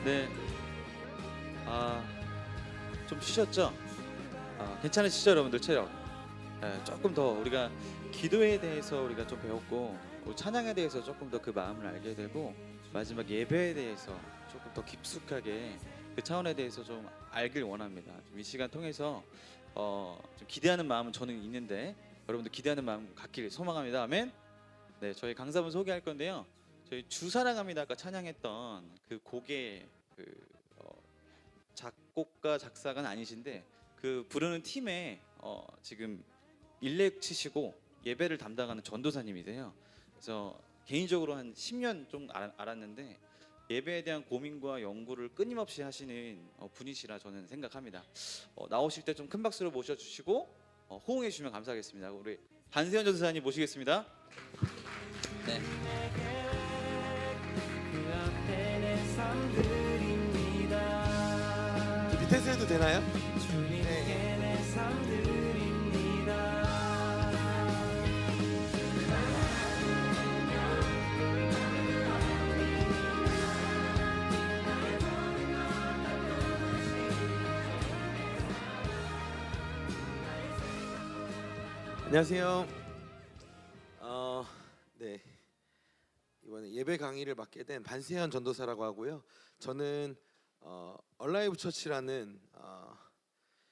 네, 좀 쉬셨죠? 괜찮으시죠, 여러분들 체력? 조금 더 우리가 기도에 대해서 우리가 좀 배웠고, 그리고 찬양에 대해서 조금 더 그 마음을 알게 되고, 마지막 예배에 대해서 조금 더 깊숙하게 그 차원에 대해서 좀 알길 원합니다. 이 시간 통해서 좀 기대하는 마음은 저는 있는데 여러분들 기대하는 마음 갖길 소망합니다. 아멘. 네, 저희 강사분 소개할 건데요. 저희 주사랑합니다 아까 찬양했던 그 곡의 그 작곡가 작사가는 아니신데 그 부르는 팀에 지금 일렉 치시고 예배를 담당하는 전도사님이세요. 그래서 개인적으로 한 10년 좀 알았는데 예배에 대한 고민과 연구를 끊임없이 하시는 분이시라 저는 생각합니다. 나오실 때 좀 큰 박수로 모셔주시고 호응해 주시면 감사하겠습니다. 우리 반세현 전도사님 모시겠습니다. 네. 저 밑에서 해도 되나요? 안녕하세요. 네, 이번에 예배 강의를 맡게 된 반세현 전도사라고 하고요. 저는 얼라이브 처치라는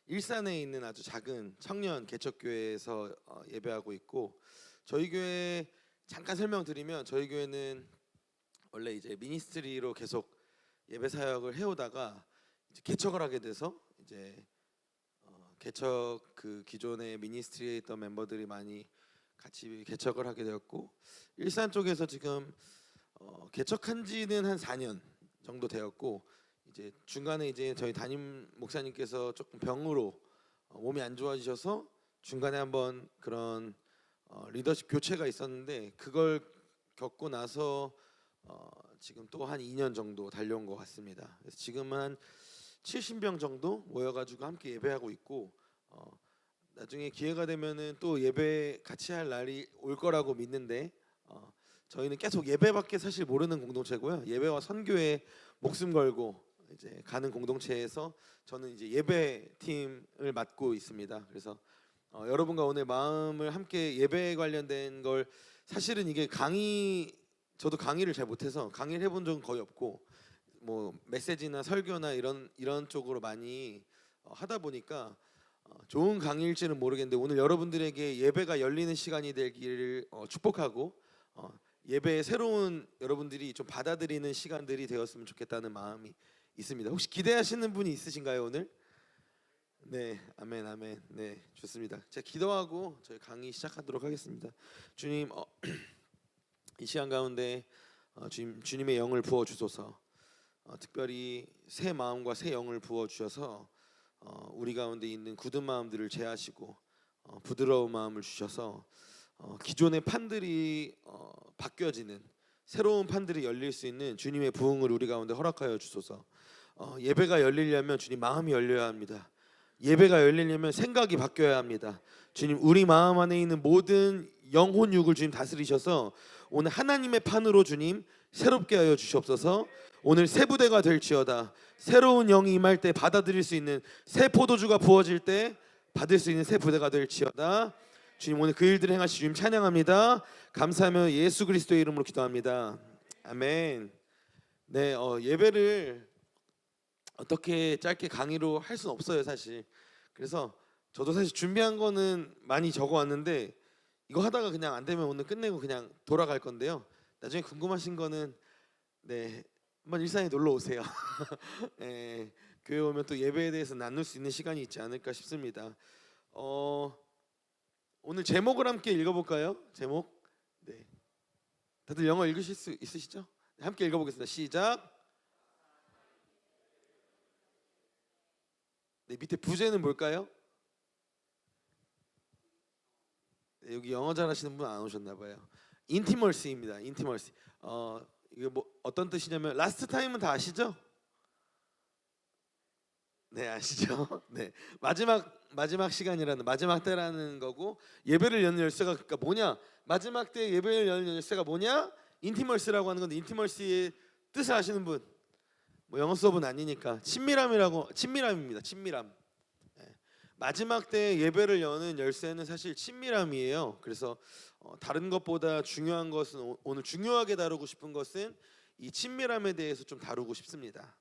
일산에 있는 아주 작은 청년 개척교회에서 예배하고 있고, 저희 교회 잠깐 설명드리면 저희 교회는 원래 이제 미니스트리로 계속 예배 사역을 해오다가 이제 개척을 하게 돼서 이제 개척 그 기존의 미니스트리에 있던 멤버들이 많이 같이 개척을 하게 되었고, 일산 쪽에서 지금 개척한 지는 한 4년 정도 되었고, 이제 중간에 이제 저희 담임 목사님께서 조금 병으로 몸이 안 좋아지셔서 중간에 한번 그런 리더십 교체가 있었는데, 그걸 겪고 나서 지금 또 한 2년 정도 달려온 것 같습니다. 그래서 지금은 한 70명 정도 모여가지고 함께 예배하고 있고, 나중에 기회가 되면은 또 예배 같이 할 날이 올 거라고 믿는데, 저희는 계속 예배밖에 사실 모르는 공동체고요. 예배와 선교에 목숨 걸고 이제 가는 공동체에서 저는 이제 예배 팀을 맡고 있습니다. 그래서 여러분과 오늘 마음을 함께 예배에 관련된 걸, 사실은 이게 저도 강의를 잘 못해서 강의를 해본 적은 거의 없고, 뭐 메시지나 설교나 이런 쪽으로 많이 하다 보니까 좋은 강의일지는 모르겠는데, 오늘 여러분들에게 예배가 열리는 시간이 되기를 축복하고, 예배의 새로운 여러분들이 좀 받아들이는 시간들이 되었으면 좋겠다는 마음이 있습니다. 혹시 기대하시는 분이 있으신가요 오늘? 네, 아멘, 아멘. 네, 좋습니다. 제가 기도하고 저희 강의 시작하도록 하겠습니다. 주님, 이 시간 가운데 주님의 영을 부어 주소서. 특별히 새 마음과 새 영을 부어 주셔서 우리 가운데 있는 굳은 마음들을 제하시고 부드러운 마음을 주셔서 기존의 판들이 바뀌어지는 새로운 판들이 열릴 수 있는 주님의 부흥을 우리 가운데 허락하여 주소서. 예배가 열리려면 주님 마음이 열려야 합니다. 예배가 열리려면 생각이 바뀌어야 합니다. 주님, 우리 마음 안에 있는 모든 영혼 육을 주님 다스리셔서 오늘 하나님의 판으로 주님 새롭게 하여 주시옵소서. 오늘 새 부대가 될지어다. 새로운 영이 임할 때 받아들일 수 있는, 새 포도주가 부어질 때 받을 수 있는 새 부대가 될지어다. 주님, 오늘 그 일들을 행하시 주님 찬양합니다. 감사하며 예수 그리스도의 이름으로 기도합니다. 아멘. 네, 예배를 어떻게 짧게 강의로 할 수는 없어요 사실. 그래서 저도 사실 준비한 거는 많이 적어왔는데, 이거 하다가 그냥 안 되면 오늘 끝내고 그냥 돌아갈 건데요. 나중에 궁금하신 거는 네, 한번 일산에 놀러 오세요. 네, 교회 오면 또 예배에 대해서 나눌 수 있는 시간이 있지 않을까 싶습니다. 오늘 제목을 함께 읽어볼까요? 제목. 네, 다들 영어 읽으실 수 있으시죠? 네, 함께 읽어보겠습니다. 시작. 네, 밑에 부제는 뭘까요? 네, 여기 영어 잘하시는 분 안 오셨나 봐요. 인티멀시입니다. 인티멀시. 이게 뭐 어떤 뜻이냐면, 라스트 타임은 다 아시죠? 네, 아시죠? 네, 마지막 시간이라는, 마지막 때라는 거고, 예배를 여는 열쇠가 그러니까 뭐냐? 마지막 때 예배를 여는 열쇠가 뭐냐? 인티멀시라고 하는 건데, 인티멀시의 뜻을 아시는 분? 뭐 영어 수업은 아니니까 친밀함입니다. 친밀함. 예. 마지막 때 예배를 여는 열쇠는 사실 친밀함이에요. 그래서 다른 것보다 중요한 것은 오늘 중요하게 다루고 싶은 것은 이 친밀함에 대해서 좀 다루고 싶습니다.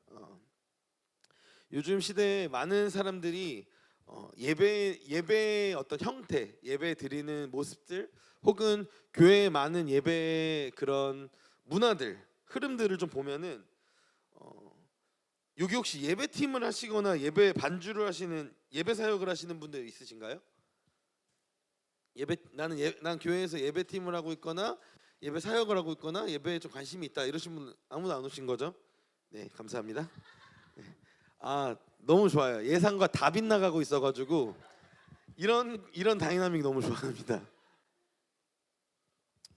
요즘 시대에 많은 사람들이 예배의 어떤 형태, 예배 드리는 모습들, 혹은 교회의 많은 예배의 그런 문화들, 흐름들을 좀 보면은 여기 혹시 예배팀을 하시거나 예배 반주를 하시는 예배 사역을 하시는 분들 있으신가요? 난 교회에서 예배팀을 하고 있거나 예배 사역을 하고 있거나 예배에 좀 관심이 있다 이러신 분 아무도 안 오신 거죠? 네, 감사합니다. 네. 아, 너무 좋아요. 예상과 다 빗나가고 있어가지고 이런 다이나믹 너무 좋아합니다.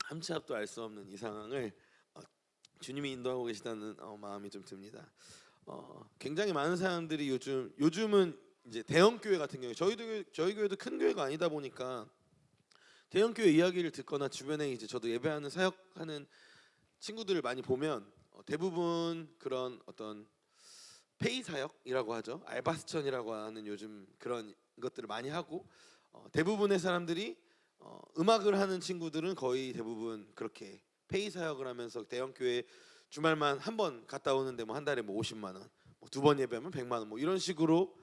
함치 앞도 알 수 없는 이 상황을 주님이 인도하고 계시다는 마음이 좀 듭니다. 굉장히 많은 사람들이 요즘은 이제 대형 교회 같은 경우에 저희 교회도 큰 교회가 아니다 보니까 대형 교회 이야기를 듣거나 주변에 이제 저도 예배하는 사역하는 친구들을 많이 보면 대부분 그런 어떤 페이 사역이라고 하죠. 알바스천이라고 하는 요즘 그런 것들을 많이 하고 대부분의 사람들이 음악을 하는 친구들은 거의 대부분 그렇게 페이 사역을 하면서 대형 교회 주말만 한 번 갔다 오는데 뭐 한 달에 뭐 50만 원, 뭐 두 번 예배하면 100만 원, 뭐 이런 식으로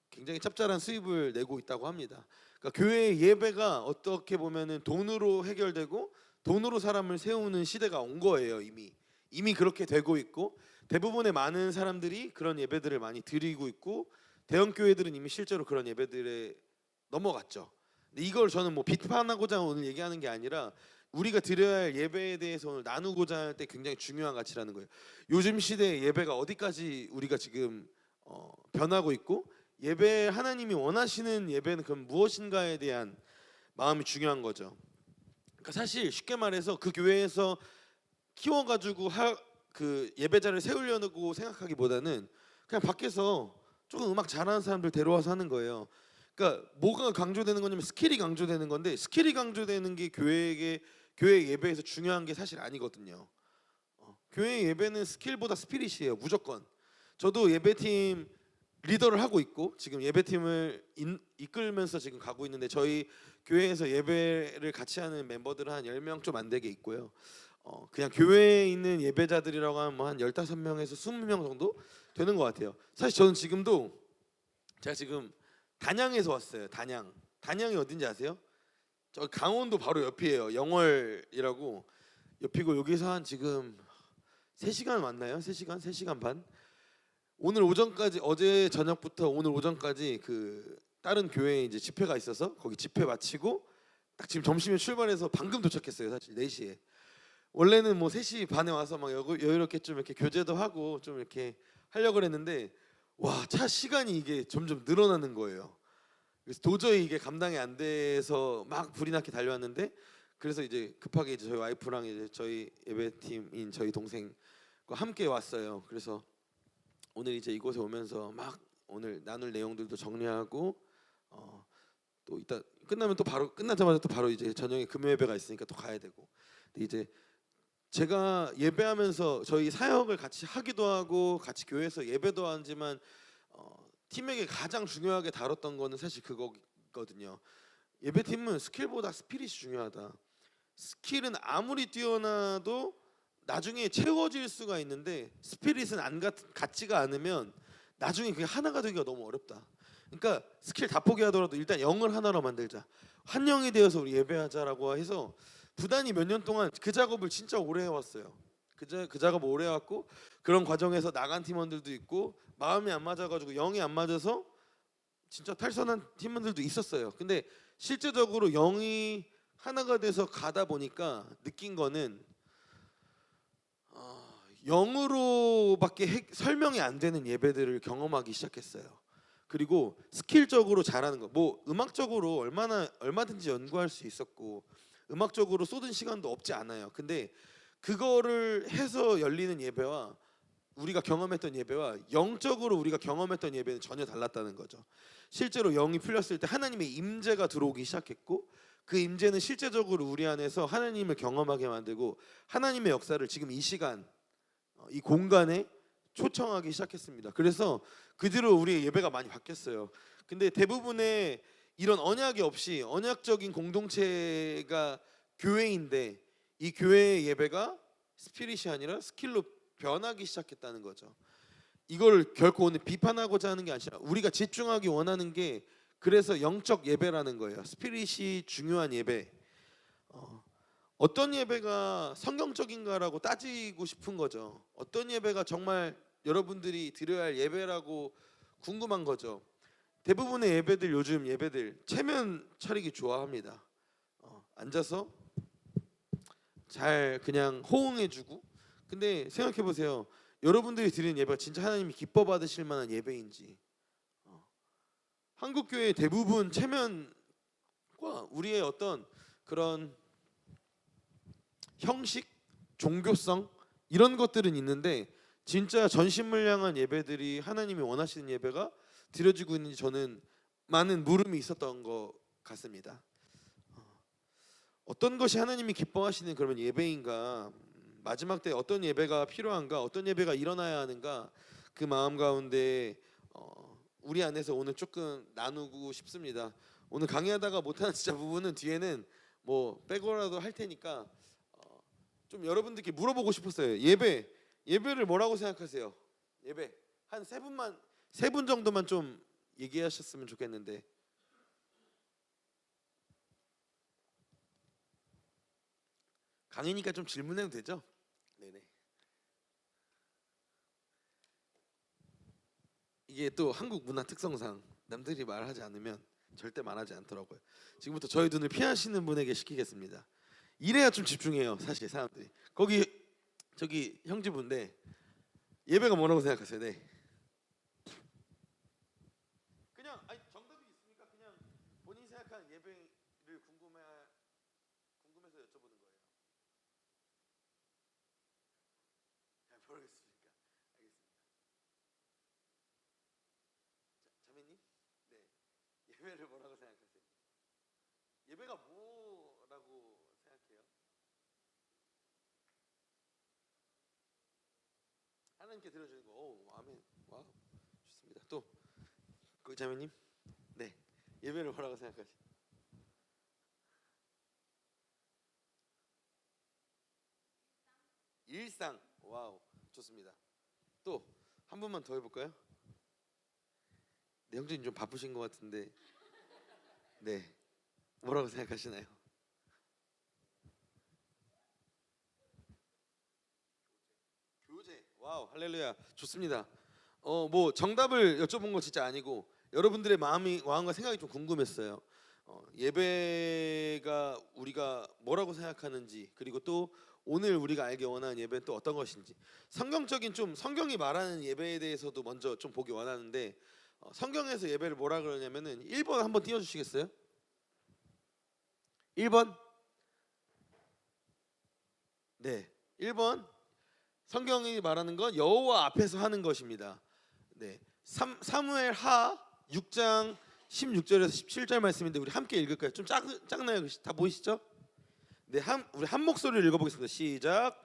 굉장히 짭짤한 수입을 내고 있다고 합니다. 그러니까 교회 예배가 어떻게 보면은 돈으로 해결되고 돈으로 사람을 세우는 시대가 온 거예요. 이미 그렇게 되고 있고 대부분의 많은 사람들이 그런 예배들을 많이 드리고 있고 대형 교회들은 이미 실제로 그런 예배들에 넘어갔죠. 근데 이걸 저는 뭐 비판하고자 오늘 얘기하는 게 아니라 우리가 드려야 할 예배에 대해서 오늘 나누고자 할 때 굉장히 중요한 가치라는 거예요. 요즘 시대의 예배가 어디까지 우리가 지금 변하고 있고 예배 하나님이 원하시는 예배는 그럼 무엇인가에 대한 마음이 중요한 거죠. 그러니까 사실 쉽게 말해서 그 교회에서 키워가지고 그 예배자를 세우려고 생각하기보다는 그냥 밖에서 조금 음악 잘하는 사람들 데려와서 하는 거예요. 그러니까 뭐가 강조되는 거냐면 스킬이 강조되는 건데 스킬이 강조되는 게 교회 예배에서 중요한 게 사실 아니거든요. 교회 예배는 스킬보다 스피릿이에요. 무조건. 저도 예배팀 리더를 하고 있고 지금 예배팀을 이끌면서 지금 가고 있는데 저희 교회에서 예배를 같이 하는 멤버들은 한 10명 좀 안 되게 있고요. 그냥 교회에 있는 예배자들이라고 하면 뭐 한 15명에서 20명 정도 되는 것 같아요. 사실 저는 제가 지금 단양에서 왔어요. 단양이 어딘지 아세요? 저 강원도 바로 옆이에요. 영월이라고 옆이고 여기서 한 지금 3시간 왔나요? 3시간 반? 오늘 오전까지 어제 저녁부터 오늘 오전까지 그 다른 교회에 이제 집회가 있어서 거기 집회 마치고 딱 지금 점심에 출발해서 방금 도착했어요. 사실 4시에. 원래는 뭐 3시 반에 와서 막 여유롭게 좀 이렇게 교제도 하고 좀 이렇게 하려고 그랬는데 와, 차 시간이 이게 점점 늘어나는 거예요. 그래서 도저히 이게 감당이 안 돼서 막 불이 나게 달려왔는데 그래서 이제 급하게 이제 저희 와이프랑 이제 저희 예배팀인 저희 동생과 함께 왔어요. 그래서 오늘 이제 이곳에 오면서 막 오늘 나눌 내용들도 정리하고 또 이따 끝나면 또 바로 끝나자마자 또 바로 이제 저녁에 금요 예배가 있으니까 또 가야 되고. 근데 이제 제가 예배하면서 저희 사역을 같이 하기도 하고 같이 교회에서 예배도 하지만 팀에게 가장 중요하게 다뤘던 거는 사실 그거거든요. 예배팀은 스킬보다 스피릿이 중요하다. 스킬은 아무리 뛰어나도 나중에 채워질 수가 있는데 스피릿은 같지가 않으면 나중에 그게 하나가 되기가 너무 어렵다. 그러니까 스킬 다 포기하더라도 일단 영을 하나로 만들자. 한 영이 되어서 우리 예배하자라고 해서 부단히 몇 년 동안 그 작업을 진짜 오래 해왔어요. 그 작업 오래 해왔고 그런 과정에서 나간 팀원들도 있고 마음이 안 맞아가지고 영이 안 맞아서 진짜 탈선한 팀원들도 있었어요. 근데 실제적으로 영이 하나가 돼서 가다 보니까 느낀 거는 영으로밖에 설명이 안 되는 예배들을 경험하기 시작했어요. 그리고 스킬적으로 잘하는 거, 뭐 음악적으로 얼마든지 연구할 수 있었고 음악적으로 쏟은 시간도 없지 않아요. 근데 그거를 해서 열리는 예배와 우리가 경험했던 예배와 영적으로 우리가 경험했던 예배는 전혀 달랐다는 거죠. 실제로 영이 풀렸을 때 하나님의 임재가 들어오기 시작했고 그 임재는 실제적으로 우리 안에서 하나님을 경험하게 만들고 하나님의 역사를 지금 이 시간 이 공간에 초청하기 시작했습니다. 그래서 그 뒤로 우리의 예배가 많이 바뀌었어요. 근데 대부분의 이런 언약이 없이 언약적인 공동체가 교회인데 이 교회의 예배가 스피릿이 아니라 스킬로 변하기 시작했다는 거죠. 이걸 결코 오늘 비판하고자 하는 게 아니라 우리가 집중하기 원하는 게 그래서 영적 예배라는 거예요. 스피릿이 중요한 예배. 어떤 예배가 성경적인가라고 따지고 싶은 거죠. 어떤 예배가 정말 여러분들이 드려야 할 예배라고 궁금한 거죠. 대부분의 예배들 요즘 예배들 체면 차리기 좋아합니다. 앉아서 잘 그냥 호응해주고. 근데 생각해 보세요. 여러분들이 드리는 예배가 진짜 하나님이 기뻐 받으실 만한 예배인지. 한국 교회 대부분 체면과 우리의 어떤 그런 형식, 종교성 이런 것들은 있는데 진짜 전심을 향한 예배들이 하나님이 원하시는 예배가 드려지고 있는지 저는 많은 물음이 있었던 것 같습니다. 어떤 것이 하나님이 기뻐하시는 그러면 예배인가? 마지막 때 어떤 예배가 필요한가? 어떤 예배가 일어나야 하는가? 그 마음 가운데 우리 안에서 오늘 조금 나누고 싶습니다. 오늘 강의하다가 못하는 진짜 부분은 뒤에는 뭐 빼고라도 할 테니까 좀 여러분들께 물어보고 싶었어요. 예배를 뭐라고 생각하세요? 예배 한 세 분 정도만 좀 얘기하셨으면 좋겠는데. 강의니까 좀 질문해도 되죠? 네네. 이게 또 한국 문화 특성상 남들이 말하지 않으면 절대 말하지 않더라고요. 지금부터 저희 눈을 피하시는 분에게 시키겠습니다. 이래야 좀 집중해요. 사실 사람들이. 저기 형제분데 예배가 뭐라고 생각하세요? 네. 그냥 아니 정답이 있으니까 그냥 본인 생각하는 예배를 궁금해서 여쭤보는 거예요. 잘 모르겠습니까? 알겠습니다. 자매님, 네 예배를 뭐라고 생각하세요? 예배가 뭐라고 생각해요? 하나님께 드려주는 거. 오, 아멘. 와, 좋습니다. 또 그 자매님, 네 예배를 뭐라고 생각하세요? 일상. 와우, 좋습니다. 또 한 번만 더 해볼까요? 네, 형제님 좀 바쁘신 것 같은데, 네 뭐라고 생각하시나요? 교제. 와우, 할렐루야. 좋습니다. 뭐 정답을 여쭤본 거 진짜 아니고 여러분들의 마음과 생각이 좀 궁금했어요. 예배가 우리가 뭐라고 생각하는지, 그리고 또 오늘 우리가 알기 원하는 예배는 또 어떤 것인지, 성경적인 좀 성경이 말하는 예배에 대해서도 먼저 좀 보기 원하는데 성경에서 예배를 뭐라 그러냐면은 1번 한번 띄워주시겠어요? 1번. 네, 1번. 성경이 말하는 건 여호와 앞에서 하는 것입니다. 네, 사무엘 하 6장 16절에서 17절 말씀인데 우리 함께 읽을까요? 좀 작나요? 다 보이시죠? 네, 우리 한 목소리를 읽어보겠습니다. 시작.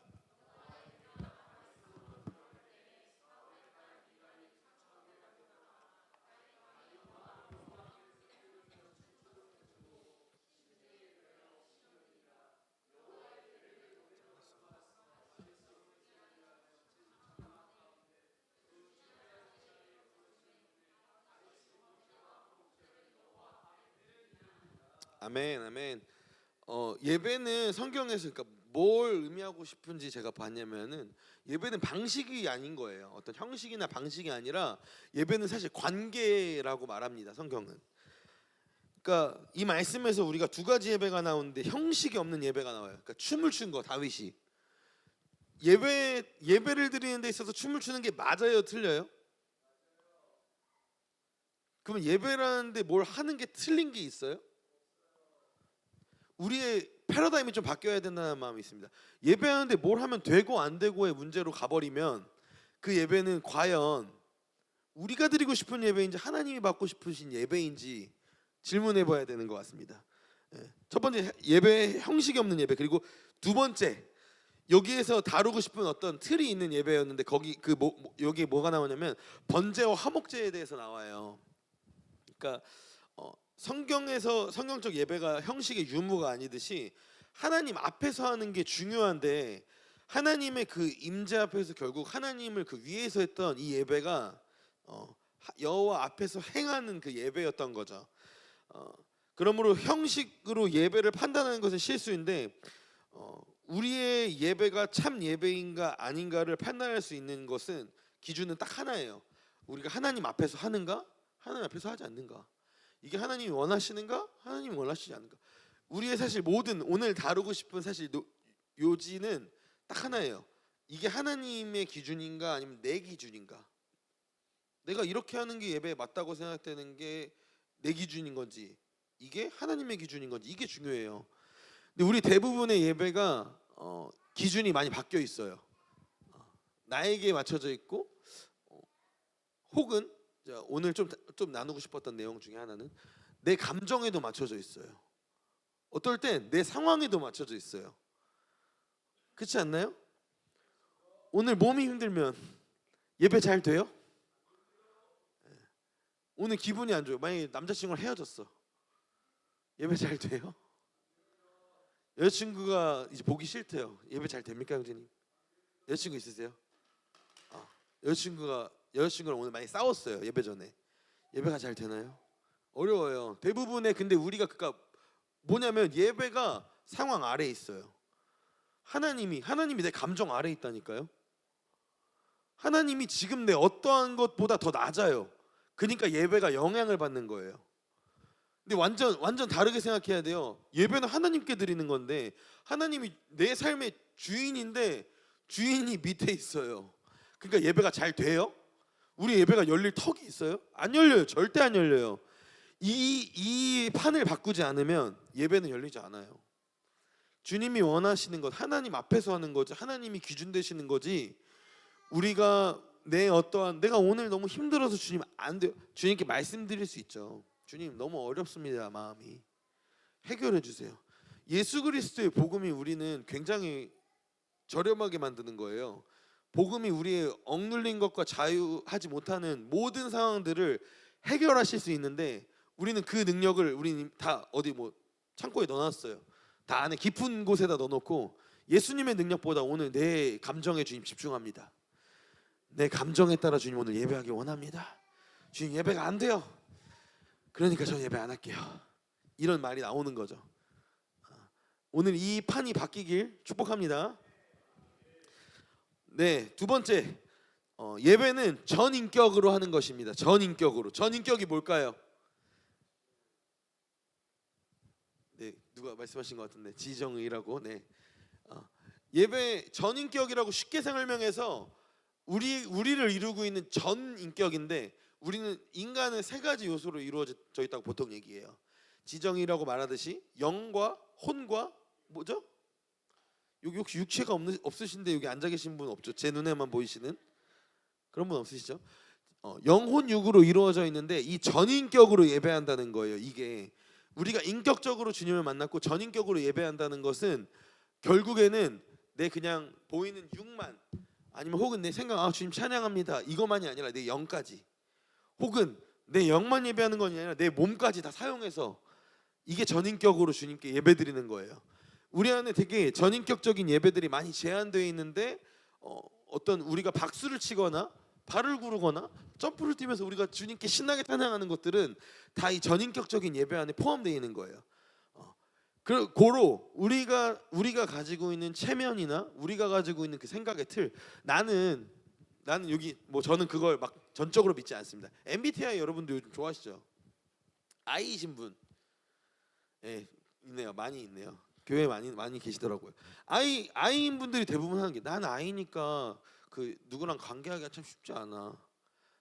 아멘, 아멘. 예배는 성경에서 그러니까 뭘 의미하고 싶은지 제가 봤냐면은 예배는 방식이 아닌 거예요. 어떤 형식이나 방식이 아니라 예배는 사실 관계라고 말합니다. 성경은. 그러니까 이 말씀에서 우리가 두 가지 예배가 나오는데 형식이 없는 예배가 나와요. 그러니까 춤을 춘 거 다윗이. 예배를 드리는 데 있어서 춤을 추는 게 맞아요, 틀려요? 그러면 예배라는데 뭘 하는 게 틀린 게 있어요? 우리의 패러다임이 좀 바뀌어야 된다는 마음이 있습니다. 예배하는데 뭘 하면 되고 안 되고의 문제로 가버리면 그 예배는 과연 우리가 드리고 싶은 예배인지 하나님이 받고 싶으신 예배인지 질문해봐야 되는 것 같습니다. 첫 번째 예배 형식이 없는 예배, 그리고 두 번째 여기에서 다루고 싶은 어떤 틀이 있는 예배였는데 거기 여기 뭐가 나오냐면 번제와 화목제에 대해서 나와요. 그러니까 성경에서 성경적 예배가 형식의 유무가 아니듯이 하나님 앞에서 하는 게 중요한데 하나님의 그 임재 앞에서 결국 하나님을 그 위에서 했던 이 예배가 여호와 앞에서 행하는 그 예배였던 거죠. 그러므로 형식으로 예배를 판단하는 것은 실수인데 우리의 예배가 참 예배인가 아닌가를 판단할 수 있는 것은 기준은 딱 하나예요. 우리가 하나님 앞에서 하는가, 하나님 앞에서 하지 않는가. 이게 하나님이 원하시는가, 하나님이 원하시지 않는가. 우리의 사실 모든 오늘 다루고 싶은 사실 요지는 딱 하나예요. 이게 하나님의 기준인가 아니면 내 기준인가. 내가 이렇게 하는 게 예배에 맞다고 생각되는 게 내 기준인 건지 이게 하나님의 기준인 건지 이게 중요해요. 근데 우리 대부분의 예배가 기준이 많이 바뀌어 있어요. 나에게 맞춰져 있고 혹은 오늘 좀 나누고 싶었던 내용 중에 하나는 내 감정에도 맞춰져 있어요. 어떨 땐 내 상황에도 맞춰져 있어요. 그렇지 않나요? 오늘 몸이 힘들면 예배 잘 돼요? 오늘 기분이 안 좋아요. 만약에 남자친구랑 헤어졌어. 예배 잘 돼요? 여자친구가 이제 보기 싫대요. 예배 잘 됩니까, 형제님? 여자친구 있으세요? 여자친구랑 오늘 많이 싸웠어요. 예배 전에. 예배가 잘 되나요? 어려워요. 대부분의 근데 우리가 그니까 뭐냐면 예배가 상황 아래에 있어요. 하나님이 내 감정 아래에 있다니까요. 하나님이 지금 내 어떠한 것보다 더 낮아요. 그러니까 예배가 영향을 받는 거예요. 근데 완전 다르게 생각해야 돼요. 예배는 하나님께 드리는 건데 하나님이 내 삶의 주인인데 주인이 밑에 있어요. 그러니까 예배가 잘 돼요? 우리 예배가 열릴 턱이 있어요? 안 열려요. 절대 안 열려요. 이 판을 바꾸지 않으면 예배는 열리지 않아요. 주님이 원하시는 것 하나님 앞에서 하는 거지 하나님이 기준 되시는 거지 우리가 내가 오늘 너무 힘들어서 주님 안 돼요. 주님께 말씀드릴 수 있죠. 주님 너무 어렵습니다. 마음이 해결해 주세요. 예수 그리스도의 복음이 우리는 굉장히 저렴하게 만드는 거예요. 복음이 우리의 억눌린 것과 자유하지 못하는 모든 상황들을 해결하실 수 있는데 우리는 그 능력을 우리는 다 어디 뭐 창고에 넣어놨어요. 다 안에 깊은 곳에다 넣어놓고 예수님의 능력보다 오늘 내 감정에 주님 집중합니다. 내 감정에 따라 주님 오늘 예배하기 원합니다. 주님 예배가 안 돼요. 그러니까 저 예배 안 할게요. 이런 말이 나오는 거죠. 오늘 이 판이 바뀌길 축복합니다. 네, 두 번째 예배는 전인격으로 하는 것입니다. 전인격으로. 전인격이 뭘까요? 네, 누가 말씀하신 것 같은데 지정의라고. 네, 예배 전인격이라고 쉽게 설명해서 우리를 이루고 있는 전인격인데 우리는 인간은 세 가지 요소로 이루어져 있다고 보통 얘기해요. 지정이라고 말하듯이 영과 혼과 뭐죠? 여기 혹시 육체가 없으신데 여기 앉아 계신 분 없죠? 제 눈에만 보이시는 그런 분 없으시죠? 영혼 육으로 이루어져 있는데 이 전인격으로 예배한다는 거예요. 이게 우리가 인격적으로 주님을 만났고 전인격으로 예배한다는 것은 결국에는 내 그냥 보이는 육만 아니면 혹은 내 생각 주님 찬양합니다 이것만이 아니라 내 영까지 혹은 내 영만 예배하는 것이 아니라 내 몸까지 다 사용해서 이게 전인격으로 주님께 예배드리는 거예요. 우리 안에 되게 전인격적인 예배들이 많이 제한되어 있는데 어떤 우리가 박수를 치거나 발을 구르거나 점프를 뛰면서 우리가 주님께 신나게 찬양하는 것들은 다 이 전인격적인 예배 안에 포함되어 있는 거예요. 고로 우리가 가지고 있는 체면이나 우리가 가지고 있는 그 생각의 틀 나는 여기 뭐 저는 그걸 막 전적으로 믿지 않습니다. MBTI 여러분들 요즘 좋아하시죠? I이신 분, 예, 있네요. 많이 있네요. 교회에 많이 계시더라고요. I인 분들이 대부분 하는 게 난 I니까 그 누구랑 관계하기가 참 쉽지 않아.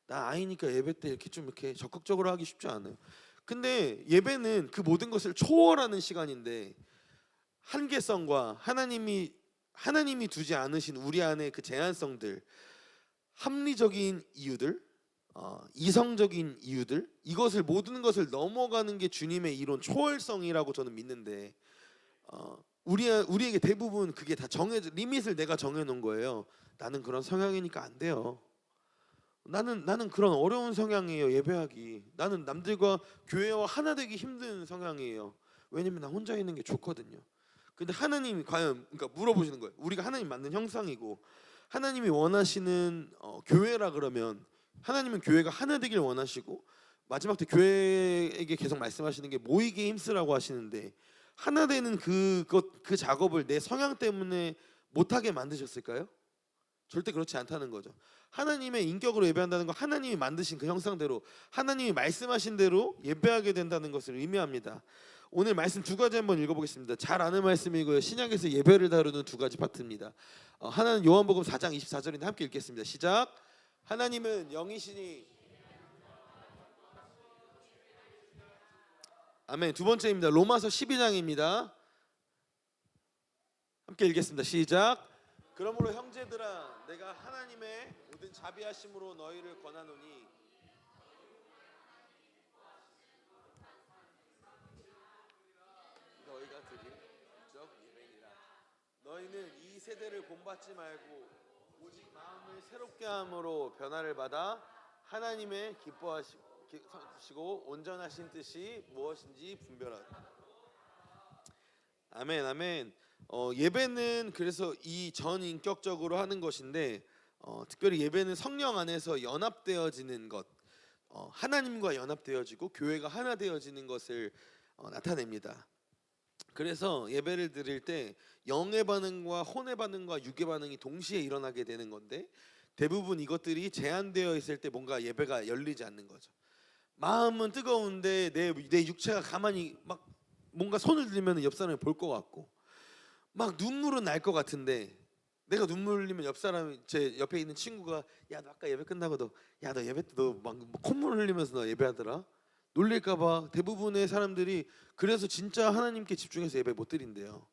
나 I니까 예배 때 이렇게 적극적으로 하기 쉽지 않아요. 근데 예배는 그 모든 것을 초월하는 시간인데 한계성과 하나님이 두지 않으신 우리 안에 그 제한성들, 합리적인 이유들, 이성적인 이유들 이것을 모든 것을 넘어가는 게 주님의 이론 초월성이라고 저는 믿는데 우리에게 대부분 그게 다 정해져 리밋을 내가 정해놓은 거예요. 나는 그런 성향이니까 안 돼요. 나는 그런 어려운 성향이에요. 예배하기. 나는 남들과 교회와 하나 되기 힘든 성향이에요. 왜냐면 나 혼자 있는 게 좋거든요. 근데 하나님이 과연 그러니까 물어보시는 거예요. 우리가 하나님 만든 형상이고 하나님이 원하시는 교회라 그러면 하나님은 교회가 하나 되길 원하시고 마지막 때 교회에게 계속 말씀하시는 게 모이게 힘쓰라고 하시는데 하나 되는 그 작업을 내 성향 때문에 못하게 만드셨을까요? 절대 그렇지 않다는 거죠. 하나님의 인격으로 예배한다는 건 하나님이 만드신 그 형상대로 하나님이 말씀하신 대로 예배하게 된다는 것을 의미합니다. 오늘 말씀 두 가지 한번 읽어보겠습니다. 잘 아는 말씀이고요. 신약에서 예배를 다루는 두 가지 파트입니다. 하나는 요한복음 4장 24절인데 함께 읽겠습니다. 시작. 하나님은 영이시니 아멘. 두 번째입니다. 로마서 12장입니다. 함께 읽겠습니다. 시작. 그러므로 형제들아 내가 하나님의 모든 자비하심으로 너희를 권하노니 너희가 드릴 적 예배니라. 너희는 이 세대를 본받지 말고 오직 마음을 새롭게 함으로 변화를 받아 하나님의 기뻐하시고 온전하신 뜻이 무엇인지 분별하라. 아멘 아멘. 예배는 그래서 이 전인격적으로 하는 것인데 특별히 예배는 성령 안에서 연합되어지는 것, 하나님과 연합되어지고 교회가 하나 되어지는 것을 나타냅니다. 그래서 예배를 드릴 때 영의 반응과 혼의 반응과 육의 반응이 동시에 일어나게 되는 건데 대부분 이것들이 제한되어 있을 때 뭔가 예배가 열리지 않는 거죠. 마음은 뜨거운데 내 육체가 가만히 막 뭔가 손을 들면 옆 사람이 볼 것 같고 막 눈물은 날 것 같은데 내가 눈물 흘리면 옆 사람 제 옆에 있는 친구가 야 너 아까 예배 끝나고 너 예배 때 너 막 콧물 흘리면서 너 예배하더라 놀릴까봐 대부분의 사람들이 그래서 진짜 하나님께 집중해서 예배 못 드린대요.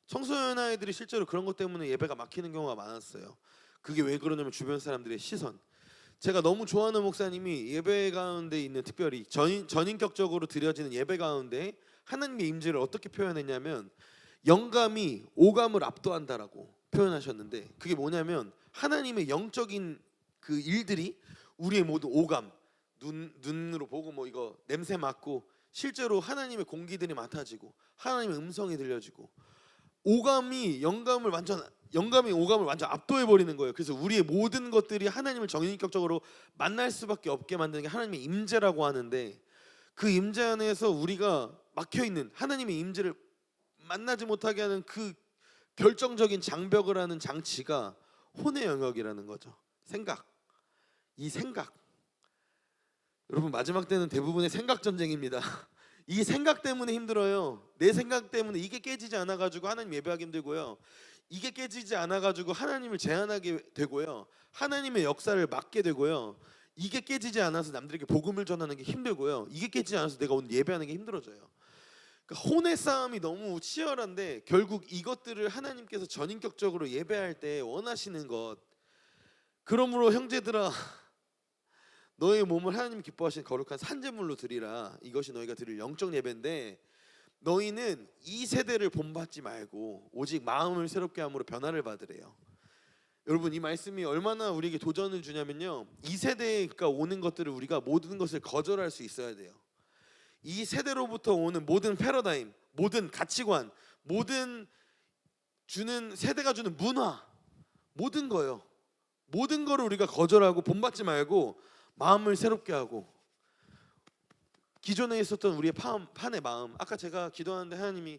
청소년 아이들이 실제로 그런 것 때문에 예배가 막히는 경우가 많았어요. 그게 왜 그러냐면 주변 사람들의 시선. 제가 너무 좋아하는 목사님이 예배 가운데 있는 특별히 전인격적으로 드려지는 예배 가운데 하나님의 임재를 어떻게 표현했냐면 영감이 오감을 압도한다라고 표현하셨는데 그게 뭐냐면 하나님의 영적인 그 일들이 우리의 모든 오감 눈으로 보고 뭐 이거 냄새 맡고 실제로 하나님의 공기들이 맡아지고 하나님의 음성이 들려지고 영감이 오감을 완전 압도해 버리는 거예요. 그래서 우리의 모든 것들이 하나님을 전인격적으로 만날 수밖에 없게 만드는 게 하나님의 임재라고 하는데 그 임재 안에서 우리가 막혀 있는 하나님의 임재를 만나지 못하게 하는 그 결정적인 장벽을 하는 장치가 혼의 영역이라는 거죠. 이 생각. 여러분 마지막 때는 대부분의 생각 전쟁입니다. 이 생각 때문에 힘들어요. 내 생각 때문에 이게 깨지지 않아 가지고 하나님 예배하기 힘들고요. 이게 깨지지 않아 가지고 하나님을 제한하게 되고요. 하나님의 역사를 막게 되고요. 이게 깨지지 않아서 남들에게 복음을 전하는 게 힘들고요. 이게 깨지지 않아서 내가 오늘 예배하는 게 힘들어져요. 그러니까 혼의 싸움이 너무 치열한데 결국 이것들을 하나님께서 전인격적으로 예배할 때 원하시는 것. 그러므로 형제들아 너의 몸을 하나님 기뻐하시는 거룩한 산제물로 드리라. 이것이 너희가 드릴 영적 예배인데 너희는 이 세대를 본받지 말고 오직 마음을 새롭게 함으로 변화를 받으래요. 여러분 이 말씀이 얼마나 우리에게 도전을 주냐면요. 이 세대가 오는 것들을 우리가 모든 것을 거절할 수 있어야 돼요. 이 세대로부터 오는 모든 패러다임, 모든 가치관, 세대가 주는 문화, 모든 거요. 모든 거를 우리가 거절하고 본받지 말고 마음을 새롭게 하고 기존에 있었던 우리의 판의 마음. 아까 제가 기도하는데 하나님이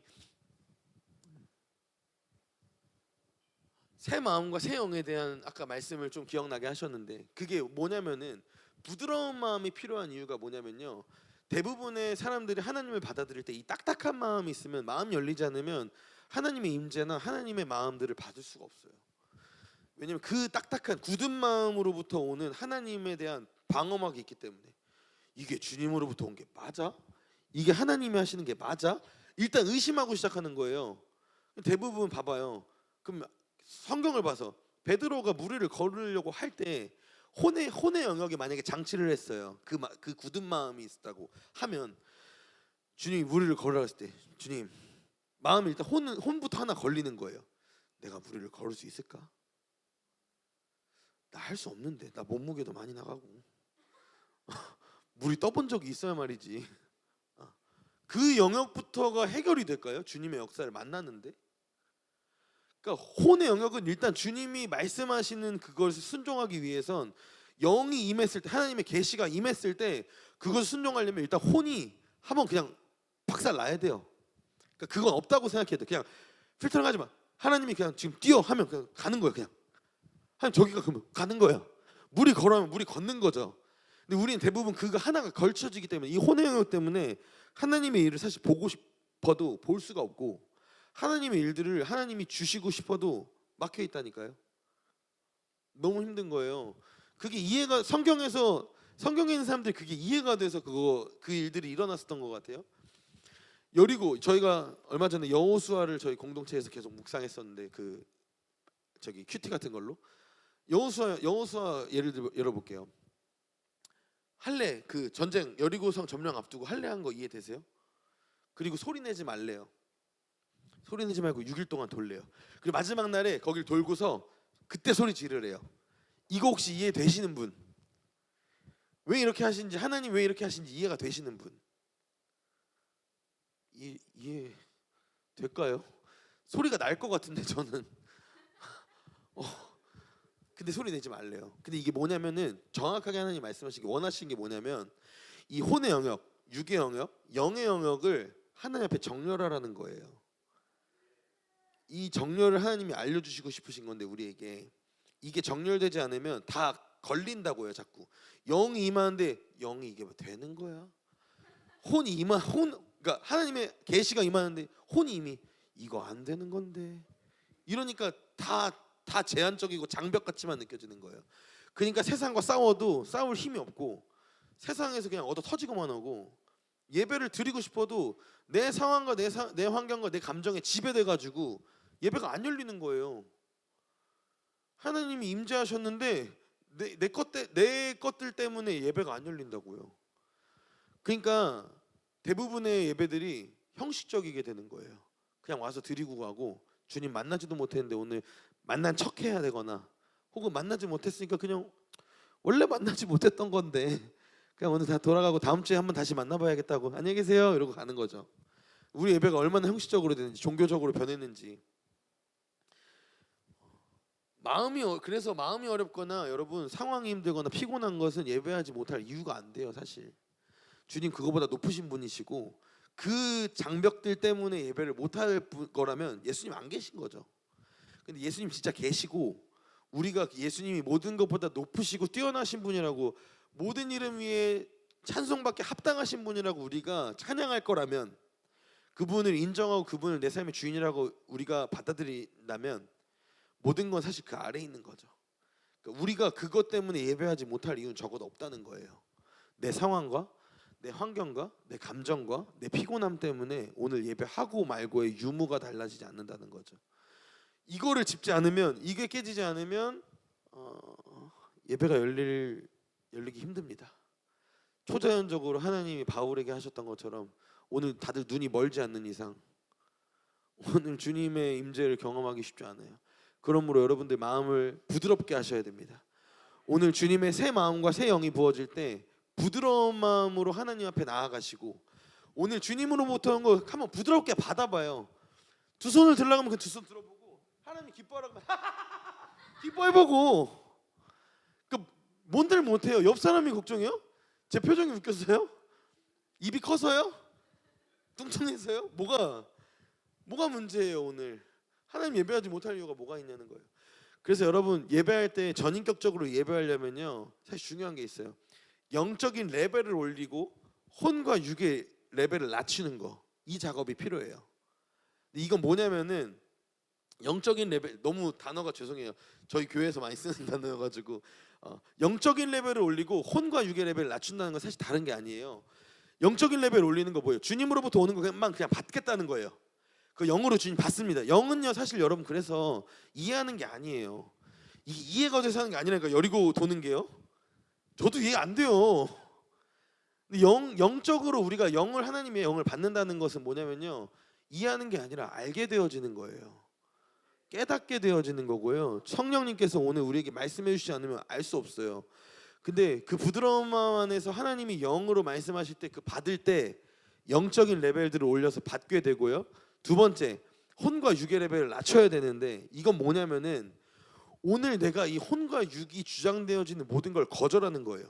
새 마음과 새 영에 대한 아까 말씀을 좀 기억나게 하셨는데 그게 뭐냐면은 부드러운 마음이 필요한 이유가 뭐냐면요. 대부분의 사람들이 하나님을 받아들일 때 이 딱딱한 마음이 있으면 마음 열리지 않으면 하나님의 임재나 하나님의 마음들을 받을 수가 없어요. 왜냐면 그 딱딱한 굳은 마음으로부터 오는 하나님에 대한 방어막이 있기 때문에 이게 주님으로부터 온 게 맞아? 이게 하나님이 하시는 게 맞아? 일단 의심하고 시작하는 거예요. 대부분 봐봐요. 그럼 성경을 봐서 베드로가 무리를 걸으려고 할 때 혼의 영역에 만약에 장치를 했어요. 그 굳은 마음이 있었다고 하면 주님이 무리를 걸으라 했을 때 주님 마음이 일단 혼부터 하나 걸리는 거예요. 내가 무리를 걸을 수 있을까? 나 할 수 없는데. 나 몸무게도 많이 나가고 물이 떠본 적이 있어야 말이지. 그 영역부터가 해결이 될까요? 주님의 역사를 만나는데. 그러니까 혼의 영역은 일단 주님이 말씀하시는 그것을 순종하기 위해선 영이 임했을 때, 하나님의 계시가 임했을 때 그것을 순종하려면 일단 혼이 한번 그냥 박살 나야 돼요. 그러니까 그건 없다고 생각해야 돼. 그냥 필터링 하지 마. 하나님이 그냥 지금 뛰어 하면 그냥 가는 거야. 그냥 하나님 저기가 그러면 가는 거야. 물이 걸어하면 물이 걷는 거죠. 근데 우리는 대부분 그거 하나가 걸쳐지기 때문에, 이 혼의 영역 때문에 하나님의 일을 사실 보고 싶어도 볼 수가 없고, 하나님의 일들을 하나님이 주시고 싶어도 막혀 있다니까요. 너무 힘든 거예요. 그게 이해가, 성경에 있는 사람들이 그게 이해가 돼서 그 일들이 일어났었던 것 같아요. 여리고, 저희가 얼마 전에 여호수아를 저희 공동체에서 계속 묵상했었는데, 그 저기 큐티 같은 걸로 여호수아 예를 들어 열어볼게요. 할례, 그 전쟁 여리고성 점령 앞두고 할례한 거 이해되세요? 그리고 소리 내지 말래요. 소리 내지 말고 6일 동안 돌래요. 그리고 마지막 날에 거길 돌고서 그때 소리 지르래요. 이거 혹시 이해되시는 분? 왜 이렇게 하신지, 하나님 왜 이렇게 하신지 이해가 되시는 분? 이해 될까요? 소리가 날 것 같은데 저는. 근데 소리 내지 말래요. 근데 이게 뭐냐면은, 정확하게 하나님 말씀하시기 원하시는 게 뭐냐면, 이 혼의 영역, 육의 영역, 영의 영역을 하나님 앞에 정렬하라는 거예요. 이 정렬을 하나님이 알려주시고 싶으신 건데, 우리에게 이게 정렬되지 않으면 다 걸린다고요. 자꾸 영이 임하는데 영이 이게 뭐 되는 거야? 그러니까 하나님의 계시가 임하는데 혼이 이미 이거 안 되는 건데, 이러니까 다 제한적이고 장벽 같지만 느껴지는 거예요. 그러니까 세상과 싸워도 싸울 힘이 없고, 세상에서 그냥 얻어 터지고만 하고, 예배를 드리고 싶어도 내 상황과 내 환경과 내 감정에 지배돼 가지고 예배가 안 열리는 거예요. 하나님이 임재하셨는데 내 것들 때문에 예배가 안 열린다고요. 그러니까 대부분의 예배들이 형식적이게 되는 거예요. 그냥 와서 드리고 가고, 주님 만나지도 못했는데 오늘 만난 척 해야 되거나, 혹은 만나지 못했으니까 그냥 원래 만나지 못했던 건데 그냥 오늘 다 돌아가고 다음 주에 한번 다시 만나봐야겠다고 안녕히 계세요 이러고 가는 거죠. 우리 예배가 얼마나 형식적으로 되는지, 종교적으로 변했는지. 그래서 마음이 어렵거나 여러분 상황이 힘들거나 피곤한 것은 예배하지 못할 이유가 안 돼요. 사실 주님 그거보다 높으신 분이시고, 그 장벽들 때문에 예배를 못할 거라면 예수님 안 계신 거죠. 근데 예수님 진짜 계시고, 우리가 예수님이 모든 것보다 높으시고 뛰어나신 분이라고, 모든 이름 위에 찬송받게 합당하신 분이라고 우리가 찬양할 거라면, 그분을 인정하고 그분을 내 삶의 주인이라고 우리가 받아들인다면, 모든 건 사실 그 아래에 있는 거죠. 그러니까 우리가 그것 때문에 예배하지 못할 이유는 적어도 없다는 거예요. 내 상황과 내 환경과 내 감정과 내 피곤함 때문에 오늘 예배하고 말고의 유무가 달라지지 않는다는 거죠. 이거를 짚지 않으면, 이게 깨지지 않으면 예배가 열리기 힘듭니다. 초자연적으로 하나님이 바울에게 하셨던 것처럼 오늘 다들 눈이 멀지 않는 이상 오늘 주님의 임재를 경험하기 쉽지 않아요. 그러므로 여러분들 마음을 부드럽게 하셔야 됩니다. 오늘 주님의 새 마음과 새 영이 부어질 때 부드러운 마음으로 하나님 앞에 나아가시고, 오늘 주님으로부터 온 거 한번 부드럽게 받아봐요. 두 손을 들라고 하면 그 두 손 들어보고, 하나님 기뻐하라고 하면 기뻐해보고. 뭔들 못해요. 옆 사람이 걱정해요? 제 표정이 웃겼어요? 입이 커서요? 뚱뚱해서요? 뭐가 문제예요? 오늘 하나님 예배하지 못할 이유가 뭐가 있냐는 거예요. 그래서 여러분 예배할 때 전인격적으로 예배하려면요, 사실 중요한 게 있어요. 영적인 레벨을 올리고 혼과 육의 레벨을 낮추는 거, 이 작업이 필요해요. 이건 뭐냐면은, 영적인 레벨, 너무 단어가 죄송해요. 저희 교회에서 많이 쓰는 단어여가지고 영적인 레벨을 올리고 혼과 육의 레벨을 낮춘다는 건 사실 다른 게 아니에요. 영적인 레벨 올리는 거 뭐예요? 주님으로부터 오는 것만 그냥 받겠다는 거예요. 그 영으로 주님 받습니다. 영은요 사실 여러분 그래서 이해하는 게 아니에요. 이해가 돼서 하는 게 아니라니까. 여리고 도는 게요. 저도 이해 안 돼요. 영적으로 우리가 하나님의 영을 받는다는 것은 뭐냐면요, 이해하는 게 아니라 알게 되어지는 거예요. 깨닫게 되어지는 거고요. 성령님께서 오늘 우리에게 말씀해 주시지 않으면 알 수 없어요. 근데 그 부드러운 마음 안에서 하나님이 영으로 말씀하실 때 그 받을 때 영적인 레벨들을 올려서 받게 되고요. 두 번째, 혼과 육의 레벨을 낮춰야 되는데 이건 뭐냐면은 오늘 내가 이 혼과 육이 주장되어지는 모든 걸 거절하는 거예요.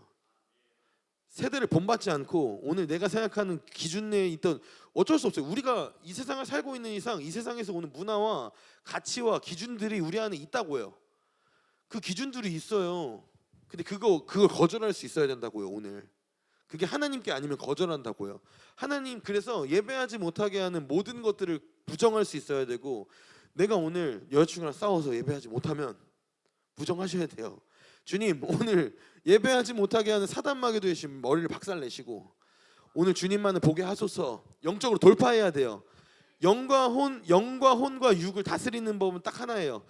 세대를 본받지 않고 오늘 내가 생각하는 기준 내에 있던 어쩔 수 없어요. 우리가 이 세상을 살고 있는 이상 이 세상에서 오는 문화와 가치와 기준들이 우리 안에 있다고요. 그 기준들이 있어요. 근데 그걸 거절할 수 있어야 된다고요. 오늘 그게 하나님께 아니면 거절한다고요. 하나님 그래서 예배하지 못하게 하는 모든 것들을 부정할 수 있어야 되고 내가 오늘 여자친구랑 싸워서 예배하지 못하면 부정하셔야 돼요. 주님 오늘 예배하지 못하게 하는 사단마귀도 계신 머리를 박살내시고 오늘 주님만을 보게 하소서. 영적으로 돌파해야 돼요. 영과 혼과 육을 다스리는 법은 딱 하나예요.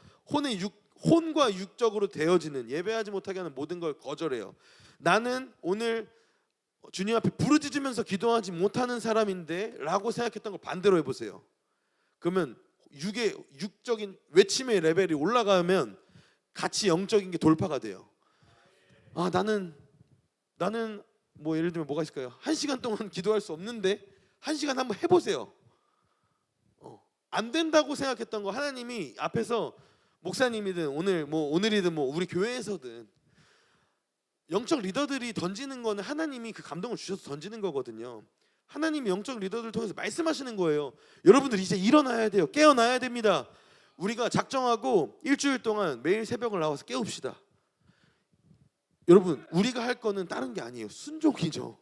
혼과 육적으로 되어지는 예배하지 못하게 하는 모든 걸 거절해요. 나는 오늘 주님 앞에 부르짖으면서 기도하지 못하는 사람인데 라고 생각했던 걸 반대로 해보세요. 그러면 육적인 외침의 레벨이 올라가면 같이 영적인 게 돌파가 돼요. 아 나는 뭐 예를 들면 뭐가 있을까요? 1시간 동안 기도할 수 없는데 1시간 한번 해보세요. 안 된다고 생각했던 거 하나님이 앞에서 목사님이든 오늘이든 뭐 우리 교회에서든 영적 리더들이 던지는 거는 하나님이 그 감동을 주셔서 던지는 거거든요. 하나님이 영적 리더들을 통해서 말씀하시는 거예요. 여러분들 이제 일어나야 돼요. 깨어나야 됩니다. 우리가 작정하고 일주일 동안 매일 새벽을 나와서 깨웁시다. 여러분 우리가 할 거는 다른 게 아니에요. 순종이죠.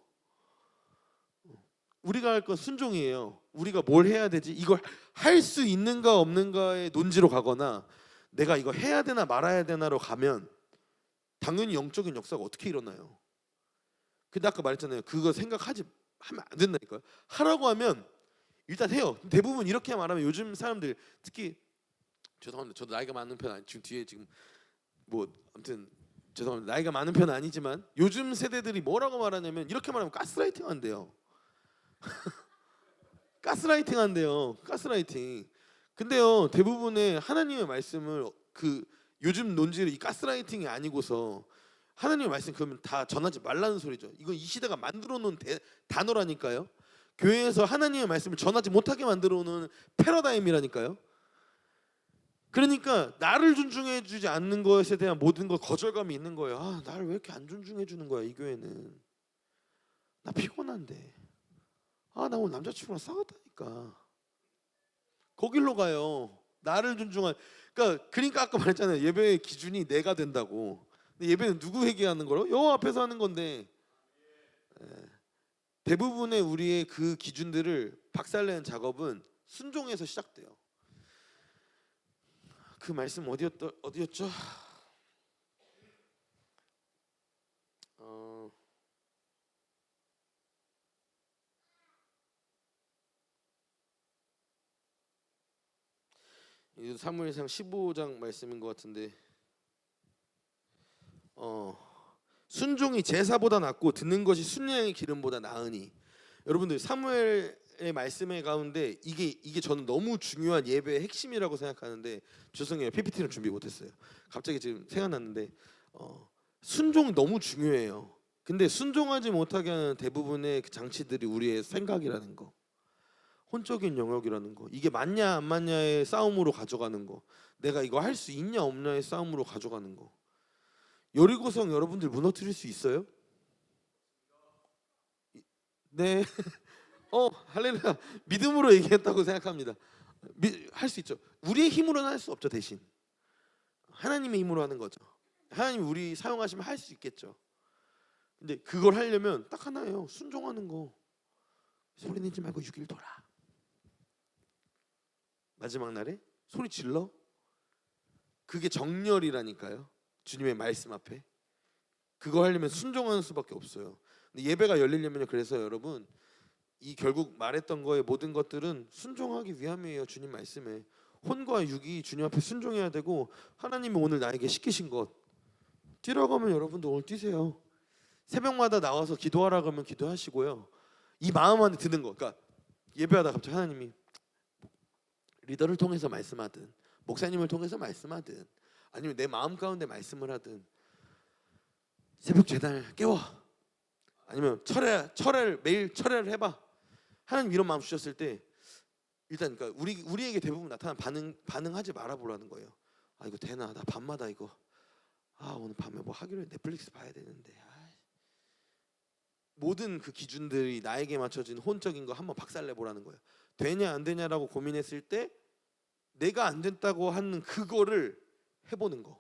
우리가 할 건 순종이에요. 우리가 뭘 해야 되지? 이걸 할 수 있는가 없는가의 논지로 가거나 내가 이거 해야 되나 말아야 되나로 가면 당연히 영적인 역사가 어떻게 일어나요? 근데 아까 말했잖아요. 그거 생각하면 안 된다니까요. 하라고 하면 일단 해요. 대부분 이렇게 말하면 요즘 사람들 특히 죄송합니다. 저도 나이가 많은 편 아니 지금 뒤에 지금 뭐 아무튼 죄송합니다. 나이가 많은 편 아니지만 요즘 세대들이 뭐라고 말하냐면 이렇게 말하면 가스라이팅 한대요. 가스라이팅 한대요. 가스라이팅. 근데요 대부분의 하나님의 말씀을 그 요즘 논지를 이 가스라이팅이 아니고서 하나님의 말씀 그러면 다 전하지 말라는 소리죠. 이건 이 시대가 만들어 놓은 단어라니까요. 교회에서 하나님의 말씀을 전하지 못하게 만들어 놓은 패러다임이라니까요. 그러니까 나를 존중해 주지 않는 것에 대한 모든 것 거절감이 있는 거예요. 아, 나를 왜 이렇게 안 존중해 주는 거야 이 교회는. 나 피곤한데. 아, 나 오늘 남자친구랑 싸웠다니까. 거길로 가요. 나를 존중한. 그러니까 아까 말했잖아요. 예배의 기준이 내가 된다고. 근데 예배는 누구에게 하는 거로? 여호와 앞에서 하는 건데. 대부분의 우리의 그 기준들을 박살내는 작업은 순종에서 시작돼요. 그 말씀 어디였죠? 이 사무엘상 15장 말씀인 것 같은데 순종이 제사보다 낫고 듣는 것이 순양의 기름보다 나으니. 여러분들 사무엘의 말씀의 가운데 이게 저는 너무 중요한 예배의 핵심이라고 생각하는데 죄송해요. PPT를 준비 못했어요. 갑자기 지금 생각났는데 순종 너무 중요해요. 근데 순종하지 못하게 하는 대부분의 그 장치들이 우리의 생각이라는 거, 혼적인 영역이라는 거, 이게 맞냐 안 맞냐의 싸움으로 가져가는 거, 내가 이거 할 수 있냐 없냐의 싸움으로 가져가는 거. 여리고성 여러분들 무너뜨릴 수 있어요? 네. 할렐루야. 믿음으로 얘기했다고 생각합니다. 할 수 있죠. 우리의 힘으로는 할 수 없죠. 대신 하나님의 힘으로 하는 거죠. 하나님이 우리 사용하시면 할 수 있겠죠. 근데 그걸 하려면 딱 하나예요. 순종하는 거. 소리 내지 말고 6일 돌아. 마지막 날에 소리 질러. 그게 정렬이라니까요. 주님의 말씀 앞에. 그거 하려면 순종하는 수밖에 없어요. 근데 예배가 열리려면요. 그래서 여러분 이 결국 말했던 거의 모든 것들은 순종하기 위함이에요. 주님 말씀에. 혼과 육이 주님 앞에 순종해야 되고 하나님이 오늘 나에게 시키신 것 뛰라고 하면 여러분도 오늘 뛰세요. 새벽마다 나와서 기도하라 그러면 기도하시고요. 이 마음 안에 드는 거. 그러니까 예배하다 갑자기 하나님이 리더를 통해서 말씀하든 목사님을 통해서 말씀하든 아니면 내 마음 가운데 말씀을 하든 새벽 제단을 깨워 아니면 철야를 매일 철야를 해봐. 하나님 이런 마음 주셨을 때 일단 그러니까 우리에게 대부분 나타난 반응하지 말아보라는 거예요. 아 이거 되나? 나 밤마다 이거 오늘 밤에 뭐 하기로 했는데 넷플릭스 봐야 되는데 모든 그 기준들이 나에게 맞춰진 혼적인 거 한번 박살내보라는 거예요. 되냐 안 되냐라고 고민했을 때 내가 안 됐다고 하는 그거를 해보는 거.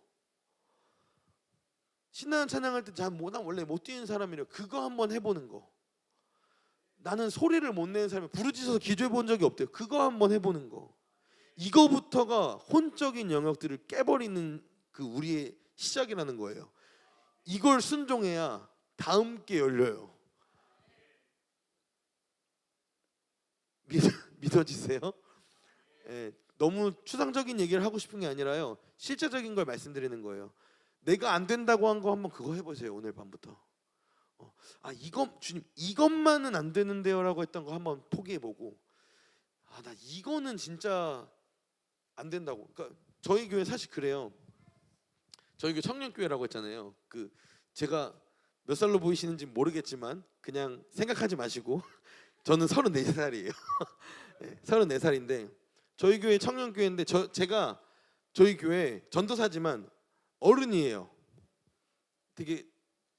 신나는 찬양할 때 난 원래 못 뛰는 사람이래. 그거 한번 해보는 거. 나는 소리를 못 내는 사람이 부르짖어서 기도해 본 적이 없대요. 그거 한번 해보는 거. 이거부터가 혼적인 영역들을 깨버리는 그 우리의 시작이라는 거예요. 이걸 순종해야 다음 게 열려요. 믿어지세요? 예, 너무 추상적인 얘기를 하고 싶은 게 아니라요. 실제적인 걸 말씀드리는 거예요. 내가 안 된다고 한 거 한번 그거 해보세요. 오늘 밤부터. 주님 이것만은 안 되는데요라고 했던 거 한번 포기해보고 나 이거는 진짜 안 된다고. 그러니까 저희 교회 사실 그래요. 저희 교회 청년교회라고 했잖아요. 그 제가 몇 살로 보이시는지 모르겠지만 그냥 생각하지 마시고 저는 34살이에요. 네, 34살인데 저희 교회 청년교회인데 제가 저희 교회 전도사지만 어른이에요. 되게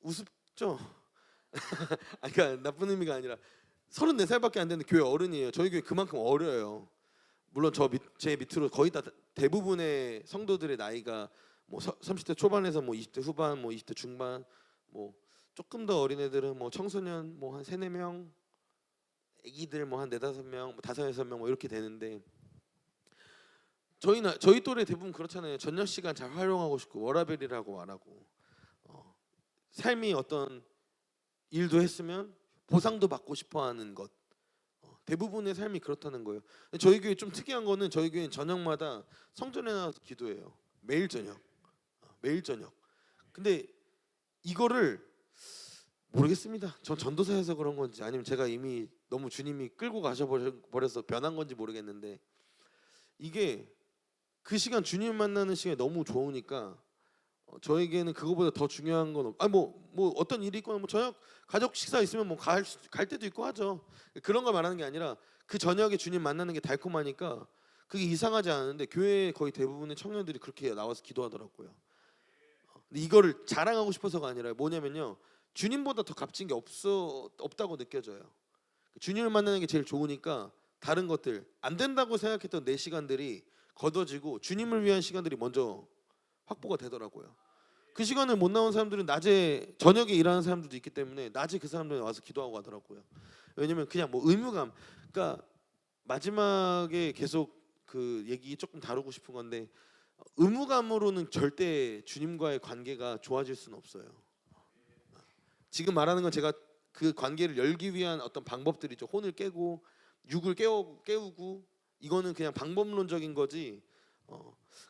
우습죠? 그러니까 나쁜 의미가 아니라 34살밖에 안 되는데 교회 어른이에요. 저희 교회 그만큼 어려요. 물론 제 밑으로 거의 다 대부분의 성도들의 나이가 뭐 30대 초반에서 뭐 20대 후반, 뭐 20대 중반, 뭐 조금 더 어린 애들은 뭐 청소년 뭐 한 3-4명, 애기들 뭐 한 4-5명, 뭐 5-6명 뭐 이렇게 되는데 저희 또래 대부분 그렇잖아요. 저녁 시간 잘 활용하고 싶고 워라벨이라고 말하고 삶이 어떤 일도 했으면 보상도 받고 싶어하는 것. 대부분의 삶이 그렇다는 거예요. 저희 교회 좀 특이한 거는 저희 교회는 저녁마다 성전에 나와서 기도해요. 매일 저녁. 매일 저녁. 근데 이거를 모르겠습니다. 전 전도사여서 그런 건지 아니면 제가 이미 너무 주님이 끌고 가셔버려서 변한 건지 모르겠는데 이게 그 시간 주님 만나는 시간이 너무 좋으니까 저에게는 그거보다 더 중요한 건 뭐 어떤 일이 있거나 뭐 저녁 가족 식사 있으면 뭐 갈 때도 있고 하죠. 그런 걸 말하는 게 아니라 그 저녁에 주님 만나는 게 달콤하니까 그게 이상하지 않은데 교회 거의 대부분의 청년들이 그렇게 나와서 기도하더라고요. 근데 이거를 자랑하고 싶어서가 아니라 뭐냐면요. 주님보다 더 값진 게 없다고 느껴져요. 주님을 만나는 게 제일 좋으니까 다른 것들 안 된다고 생각했던 내 시간들이 걷어지고 주님을 위한 시간들이 먼저 확보가 되더라고요. 그 시간을 못 나온 사람들은 낮에 저녁에 일하는 사람들도 있기 때문에 낮에 그 사람들이 와서 기도하고 가더라고요. 왜냐면 그냥 뭐 의무감. 그러니까 마지막에 계속 그 얘기 조금 다루고 싶은 건데 의무감으로는 절대 주님과의 관계가 좋아질 수는 없어요. 지금 말하는 건 제가 그 관계를 열기 위한 어떤 방법들이죠. 혼을 깨고 육을 깨우고 이거는 그냥 방법론적인 거지.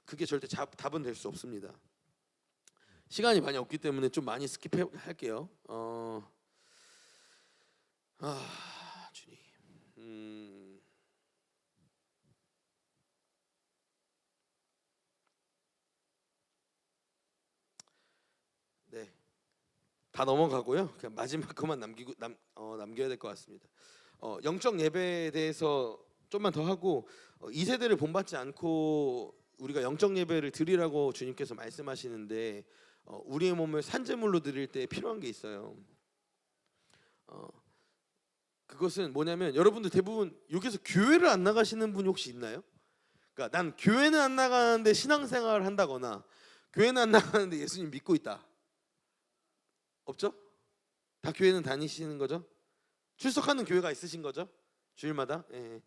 그게 절대 답은 될 수 없습니다. 시간이 많이 없기 때문에 좀 많이 스킵할게요. 주님. 네, 다 넘어가고요. 그냥 마지막 것만 남겨야 될 것 같습니다. 영적 예배에 대해서 좀만 더 하고 2세대를 본받지 않고 우리가 영적 예배를 드리라고 주님께서 말씀하시는데 우리의 몸을 산제물로 드릴 때 필요한 게 있어요. 그것은 뭐냐면 여러분들 대부분 여기서 교회를 안 나가시는 분이 혹시 있나요? 그러니까 난 교회는 안 나가는데 신앙생활을 한다거나 교회는 안 나가는데 예수님 믿고 있다. 없죠? 다 교회는 다니시는 거죠? 출석하는 교회가 있으신 거죠? 주일마다? 예.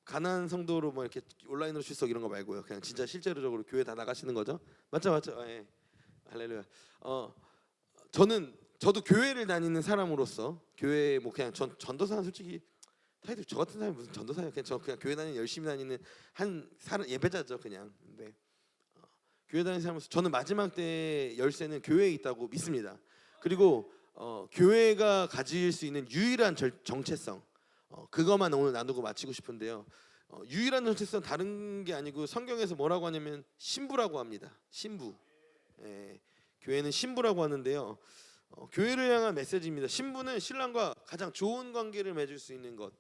가난한 성도로 뭐 이렇게 온라인으로 출석 이런 거 말고요. 그냥 진짜 실제로적으로 교회 다 나가시는 거죠? 맞죠? 예. 할렐루야. 저도 교회를 다니는 사람으로서 교회 뭐 그냥 전도사는 솔직히 타이틀 저 같은 사람이 무슨 전도사예요? 그냥 교회 다니는 열심히 다니는 한 사람 예배자죠 그냥. 근데 교회 다니는 사람으로서 저는 마지막 때 열쇠는 교회에 있다고 믿습니다. 그리고 교회가 가질 수 있는 유일한 정체성 그것만 오늘 나누고 마치고 싶은데요. 유일한 정체성 다른 게 아니고 성경에서 뭐라고 하냐면 신부라고 합니다. 신부. 예, 교회는 신부라고 하는데요. 교회를 향한 메시지입니다. 신부는 신랑과 가장 좋은 관계를 맺을 수 있는 것.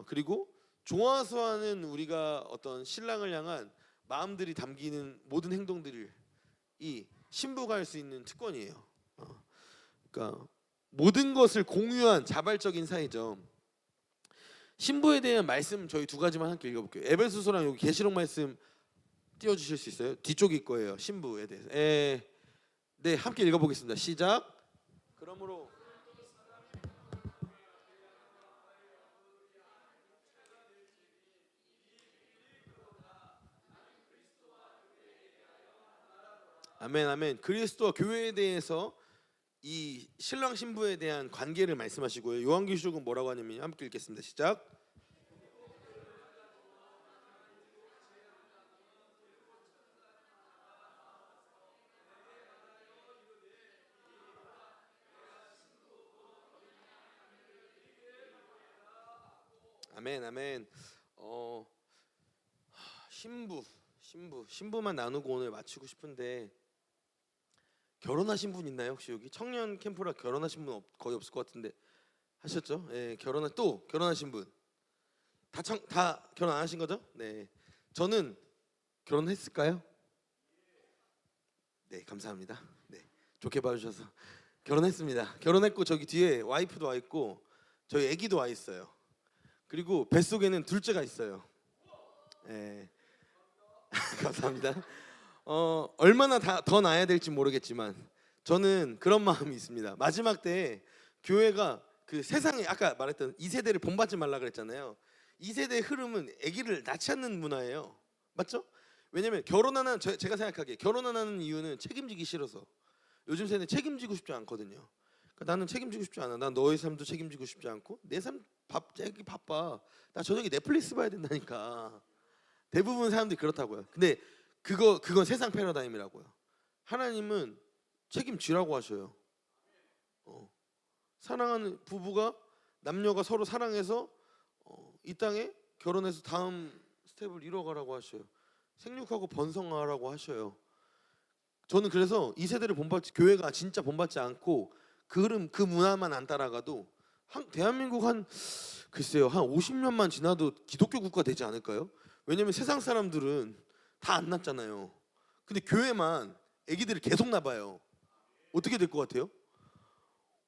그리고 좋아서 하는 우리가 어떤 신랑을 향한 마음들이 담기는 모든 행동들을 이 신부가 할 수 있는 특권이에요. 그러니까 모든 것을 공유한 자발적인 사이죠. 신부에 대한 말씀 저희 두 가지만 함께 읽어볼게요. 에베소서랑 여기 계시록 말씀 띄워주실 수 있어요? 뒤쪽일 거예요. 신부에 대해서. 네, 함께 읽어보겠습니다. 시작. 그러므로 아멘 아멘. 그리스도와 교회에 대해서 이 신랑 신부에 대한 관계를 말씀하시고요. 요한계시록은 뭐라고 하냐면 함께 읽겠습니다. 시작. 아멘 아멘. 신부만 나누고 오늘 마치고 싶은데 결혼하신 분 있나요? 혹시 여기 청년 캠프라 결혼하신 분 거의 없을 것 같은데 하셨죠? 예, 결혼하신 분. 다 결혼 안 하신 거죠? 네. 저는 결혼했을까요? 네, 감사합니다. 네. 좋게 봐 주셔서 결혼했습니다. 결혼했고 저기 뒤에 와이프도 와 있고 저희 아기도 와 있어요. 그리고 뱃속에는 둘째가 있어요. 예. 감사합니다. 얼마나 더 나야 될지 모르겠지만 저는 그런 마음이 있습니다. 마지막 때 교회가 그 세상에 아까 말했던 2세대를 본받지 말라 그랬잖아요. 2세대의 흐름은 아기를 낳지 않는 문화예요. 맞죠? 왜냐면 제가 생각하기에 결혼 안 하는 이유는 책임지기 싫어서. 요즘 세대는 책임지고 싶지 않거든요. 그러니까 나는 책임지고 싶지 않아. 난 너의 삶도 책임지고 싶지 않고 내 삶 애기 바빠. 나 저녁에 넷플릭스 봐야 된다니까. 대부분 사람들이 그렇다고요. 근데 그건 세상 패러다임이라고요. 하나님은 책임지라고 하셔요. 사랑하는 부부가 남녀가 서로 사랑해서 이 땅에 결혼해서 다음 스텝을 이뤄가라고 하셔요. 생육하고 번성하라고 하셔요. 저는 그래서 이 세대를 교회가 진짜 본받지 않고 그 흐름 그 문화만 안 따라가도 대한민국 글쎄요 한 50년만 지나도 기독교 국가 되지 않을까요? 왜냐면 세상 사람들은 다 안 낳잖아요. 근데 교회만 아기들을 계속 낳아요. 어떻게 될 것 같아요?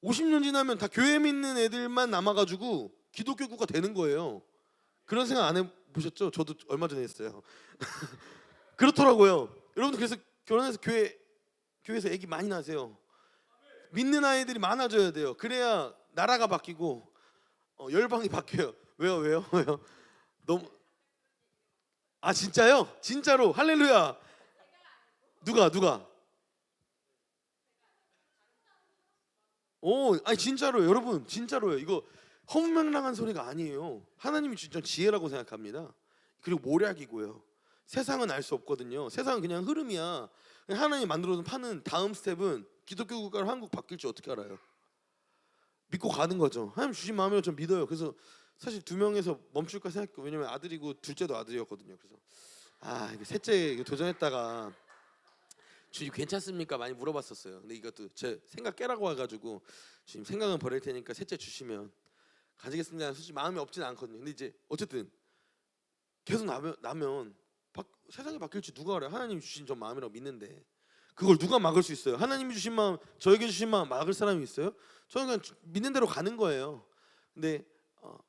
50년 지나면 다 교회 믿는 애들만 남아가지고 기독교 국가 되는 거예요. 그런 생각 안 해보셨죠? 저도 얼마 전에 했어요. 그렇더라고요. 여러분들 그래서 결혼해서 교회에서 아기 많이 낳으세요. 믿는 아이들이 많아져야 돼요. 그래야 나라가 바뀌고 열방이 바뀌어요. 왜요? 너무 진짜요? 진짜로 할렐루야. 누가? 아니 진짜로 여러분 진짜로요. 이거 허무맹랑한 소리가 아니에요. 하나님이 진짜 지혜라고 생각합니다. 그리고 모략이고요. 세상은 알 수 없거든요. 세상은 그냥 흐름이야. 하나님 만들어둔 파는 다음 스텝은 기독교 국가로 한국 바뀔지 어떻게 알아요? 믿고 가는 거죠. 하나님 주신 마음이라 좀 믿어요. 그래서 사실 2명에서 멈출까 생각해요. 왜냐면 아들이고 둘째도 아들이었거든요. 그래서 이거 셋째 이거 도전했다가 주님 괜찮습니까? 많이 물어봤었어요. 근데 이것도 제 생각 깨라고 해가지고 주님 생각은 버릴 테니까 셋째 주시면 가지겠습니다. 솔직히 마음이 없진 않거든요. 근데 이제 어쨌든 계속 나면 세상이 바뀔지 누가 알아요? 하나님이 주신 저 마음이라고 믿는데 그걸 누가 막을 수 있어요? 하나님이 주신 마음, 저에게 주신 마음 막을 사람이 있어요? 저는 그냥 믿는 대로 가는 거예요. 근데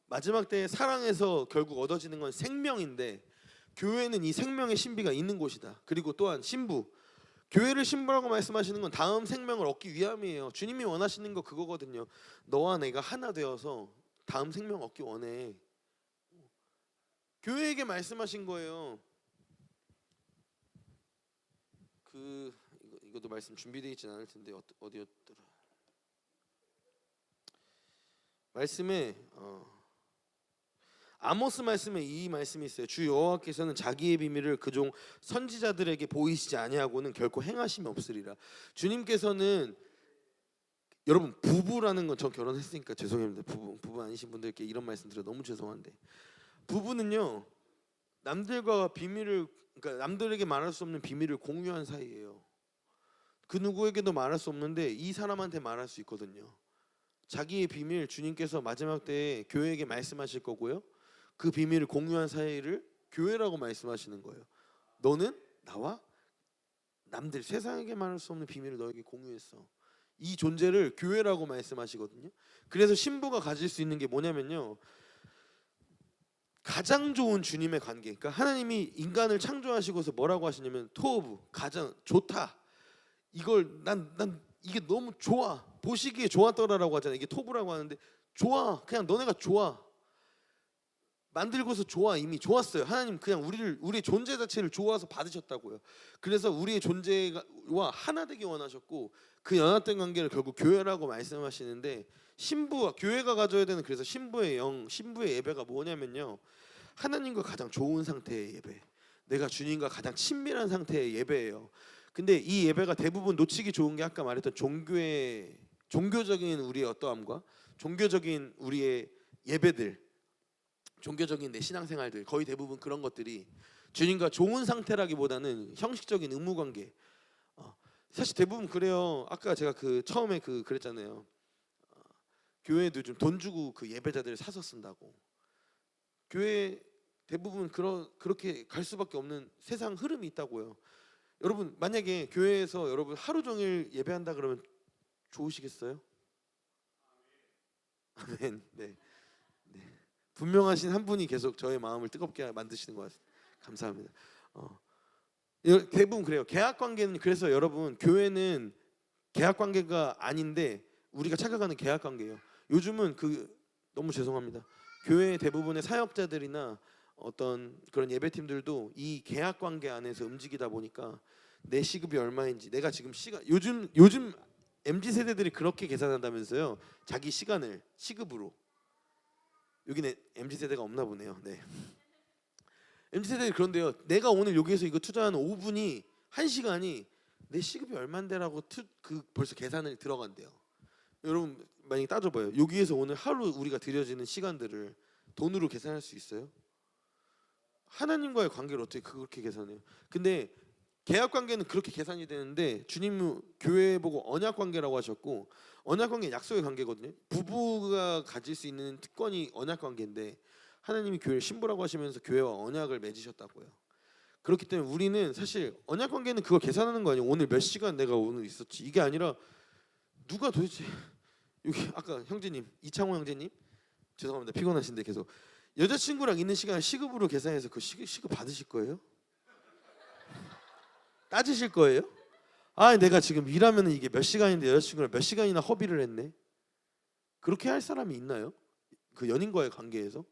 마지막 때에 사랑에서 결국 얻어지는 건 생명인데 교회는 이 생명의 신비가 있는 곳이다. 그리고 또한 신부, 교회를 신부라고 말씀하시는 건 다음 생명을 얻기 위함이에요. 주님이 원하시는 거 그거거든요. 너와 내가 하나 되어서 다음 생명 얻기 원해. 교회에게 말씀하신 거예요. 이것도 말씀 준비되어 있진 않을 텐데 어디였더라? 말씀에 아모스 말씀에 이 말씀이 있어요. 주 여호와께서는 자기의 비밀을 그종 선지자들에게 보이시지 아니하고는 결코 행하심이 없으리라. 주님께서는 여러분 부부라는 건 저 결혼했으니까 죄송합니다. 부부 아니신 분들께 이런 말씀 드려 너무 죄송한데 부부는요 남들과 비밀을, 그러니까 남들에게 말할 수 없는 비밀을 공유한 사이예요. 그 누구에게도 말할 수 없는데 이 사람한테 말할 수 있거든요. 자기의 비밀 주님께서 마지막 때에 교회에게 말씀하실 거고요. 그 비밀을 공유한 사이를 교회라고 말씀하시는 거예요. 너는 나와 남들 세상에게 말할 수 없는 비밀을 너에게 공유했어. 이 존재를 교회라고 말씀하시거든요. 그래서 신부가 가질 수 있는 게 뭐냐면요, 가장 좋은 주님의 관계. 그러니까 하나님이 인간을 창조하시고서 뭐라고 하시냐면 토브, 가장 좋다. 이걸 난 이게 너무 좋아. 보시기에 좋았더라라고 하잖아요. 이게 토브라고 하는데 좋아. 그냥 너네가 좋아. 만들고서 좋아. 이미 좋았어요. 하나님 그냥 우리의 존재 자체를 좋아서 받으셨다고요. 그래서 우리의 존재와 하나 되기 원하셨고 그 연합된 관계를 결국 교회라고 말씀하시는데, 신부와 교회가 가져야 되는, 그래서 신부의 영, 신부의 예배가 뭐냐면요, 하나님과 가장 좋은 상태의 예배, 내가 주님과 가장 친밀한 상태의 예배예요. 근데 이 예배가 대부분 놓치기 좋은 게 아까 말했던 종교적인 우리의 어떠함과 종교적인 우리의 예배들, 종교적인 내 신앙생활들, 거의 대부분 그런 것들이 주님과 좋은 상태라기보다는 형식적인 의무관계. 사실 대부분 그래요. 아까 제가 처음에 그랬잖아요. 교회도 좀 돈 주고 그 예배자들을 사서 쓴다고. 교회 대부분 그렇게 갈 수밖에 없는 세상 흐름이 있다고요. 여러분 만약에 교회에서 여러분 하루 종일 예배한다 그러면 좋으시겠어요? 아멘. 네. 분명하신 한 분이 계속 저의 마음을 뜨겁게 만드시는 것 같습니다. 감사합니다. 대부분 그래요. 계약 관계는, 그래서 여러분 교회는 계약 관계가 아닌데 우리가 착각하는 계약 관계예요. 요즘은 너무 죄송합니다. 교회 대부분의 사역자들이나 어떤 그런 예배팀들도 이 계약 관계 안에서 움직이다 보니까 내 시급이 얼마인지, 내가 지금 요즘 MZ 세대들이 그렇게 계산한다면서요. 자기 시간을 시급으로. 여기는 MZ 세대가 없나 보네요. 네. MZ 세대들이 그런데요. 내가 오늘 여기에서 이거 투자하는 5분이 1시간이 내 시급이 얼만데라고 벌써 계산을 들어간대요. 여러분 만약에 따져봐요. 여기에서 오늘 하루 우리가 들여지는 시간들을 돈으로 계산할 수 있어요? 하나님과의 관계를 어떻게 그렇게 계산해요? 근데 계약 관계는 그렇게 계산이 되는데 주님은 교회 보고 언약 관계라고 하셨고, 언약 관계 약속의 관계거든요. 부부가 가질 수 있는 특권이 언약 관계인데 하나님이 교회를 신부라고 하시면서 교회와 언약을 맺으셨다고요. 그렇기 때문에 우리는 사실 언약 관계는 그걸 계산하는 거 아니에요. 오늘 몇 시간 내가 오늘 있었지, 이게 아니라 누가 도대체 여기 아까 형제님, 이창호 형제님, 죄송합니다. 피곤하신데 계속 여자친구랑 있는 시간 시급으로 계산해서 그 시급 받으실 거예요? 따지실 거예요? 아, 내가 지금 일하면 이게 몇 시간인데 여자친구랑 몇 시간이나 허비를 했네. 그렇게 할 사람이 있나요? 그 연인과의 관계에서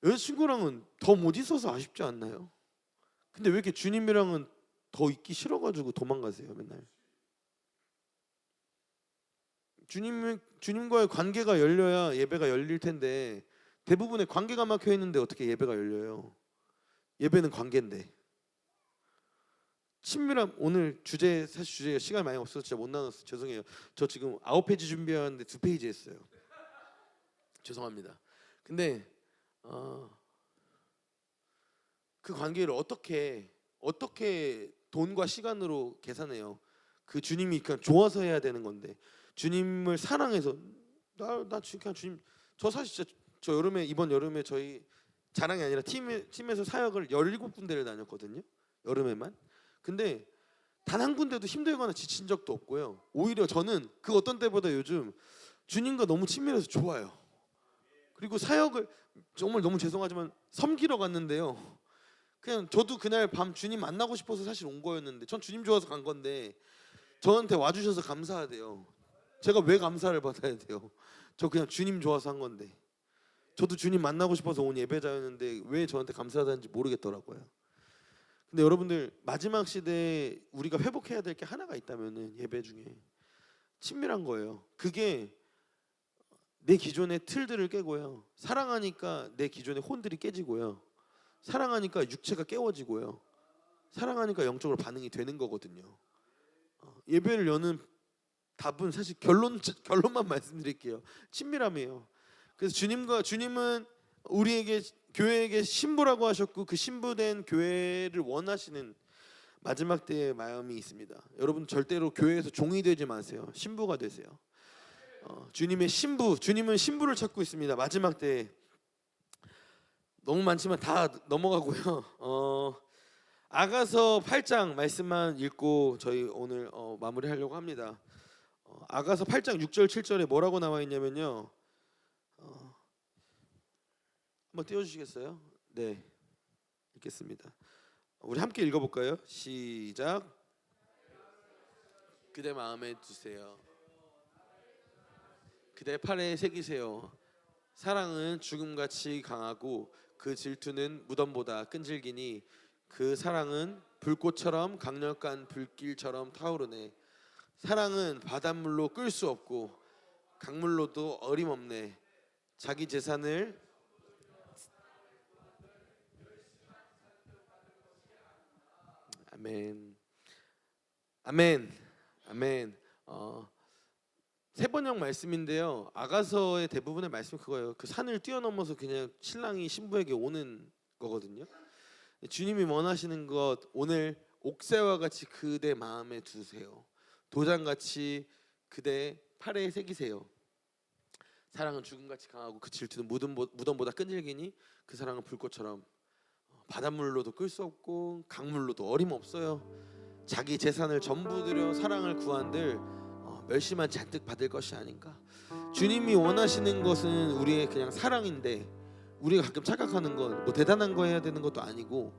여자친구랑은 더 못 있어서 아쉽지 않나요? 근데 왜 이렇게 주님이랑은 더 있기 싫어가지고 도망가세요 맨날? 주님과의 관계가 열려야 예배가 열릴 텐데 대부분의 관계가 막혀 있는데 어떻게 예배가 열려요? 예배는 관계인데. 친밀함, 오늘 사실 주제가 시간이 많이 없어서 진짜 못 나눴어요. 죄송해요. 저 지금 9페이지 준비하는데 2페이지 했어요. 죄송합니다. 근데 그 관계를 어떻게 돈과 시간으로 계산해요? 그 주님이 그냥 좋아서 해야 되는 건데, 주님을 사랑해서 나 지금 그냥 주님, 저 사실 진짜 이번 여름에 저희 자랑이 아니라 팀에서 사역을 17군데를 다녔거든요. 여름에만. 근데 단 한 군데도 힘들거나 지친 적도 없고요. 오히려 저는 그 어떤 때보다 요즘 주님과 너무 친밀해서 좋아요. 그리고 사역을 정말 너무 죄송하지만 섬기러 갔는데요. 그냥 저도 그날 밤 주님 만나고 싶어서 사실 온 거였는데, 전 주님 좋아서 간 건데 저한테 와주셔서 감사하대요. 제가 왜 감사를 받아야 돼요? 저 그냥 주님 좋아서 한 건데. 저도 주님 만나고 싶어서 온 예배자였는데 왜 저한테 감사하다는지 모르겠더라고요. 근데 여러분들 마지막 시대에 우리가 회복해야 될 게 하나가 있다면은 예배 중에 친밀한 거예요. 그게 내 기존의 틀들을 깨고요. 사랑하니까 내 기존의 혼들이 깨지고요. 사랑하니까 육체가 깨워지고요. 사랑하니까 영적으로 반응이 되는 거거든요. 예배를 여는 답은 사실 결론만 말씀드릴게요. 친밀함이에요. 그래서 주님은 우리에게 교회에게 신부라고 하셨고 그 신부된 교회를 원하시는 마지막 때의 마음이 있습니다. 여러분 절대로 교회에서 종이 되지 마세요. 신부가 되세요. 주님의 신부, 주님은 신부를 찾고 있습니다. 마지막 때 너무 많지만 다 넘어가고요. 아가서 8장 말씀만 읽고 저희 오늘 마무리하려고 합니다. 아가서 8장 6절 7절에 뭐라고 나와 있냐면요. 한번 띄워주시겠어요? 네, 읽겠습니다. 우리 함께 읽어볼까요? 시작. 그대 마음에 두세요. 그대 팔에 새기세요. 사랑은 죽음같이 강하고 그 질투는 무덤보다 끈질기니 그 사랑은 불꽃처럼 강력한 불길처럼 타오르네. 사랑은 바닷물로 끌 수 없고 강물로도 어림없네. 자기 재산을 아멘. 아멘. 아멘. 세 번역 말씀인데요. 아가서의 대부분의 말씀이 그거예요. 그 산을 뛰어넘어서 그냥 신랑이 신부에게 오는 거거든요. 주님이 원하시는 것 오늘 옥새와 같이 그대 마음에 두세요. 도장같이 그대 팔에 새기세요. 사랑은 죽음같이 강하고 그 질투는 무덤보다 끈질기니 그 사랑은 불꽃처럼 바닷물로도 끌 수 없고 강물로도 어림없어요. 자기 재산을 전부 들여 사랑을 구한들 멸시만 잔뜩 받을 것이 아닌가. 주님이 원하시는 것은 우리의 그냥 사랑인데 우리가 가끔 착각하는 건 뭐 대단한 거 해야 되는 것도 아니고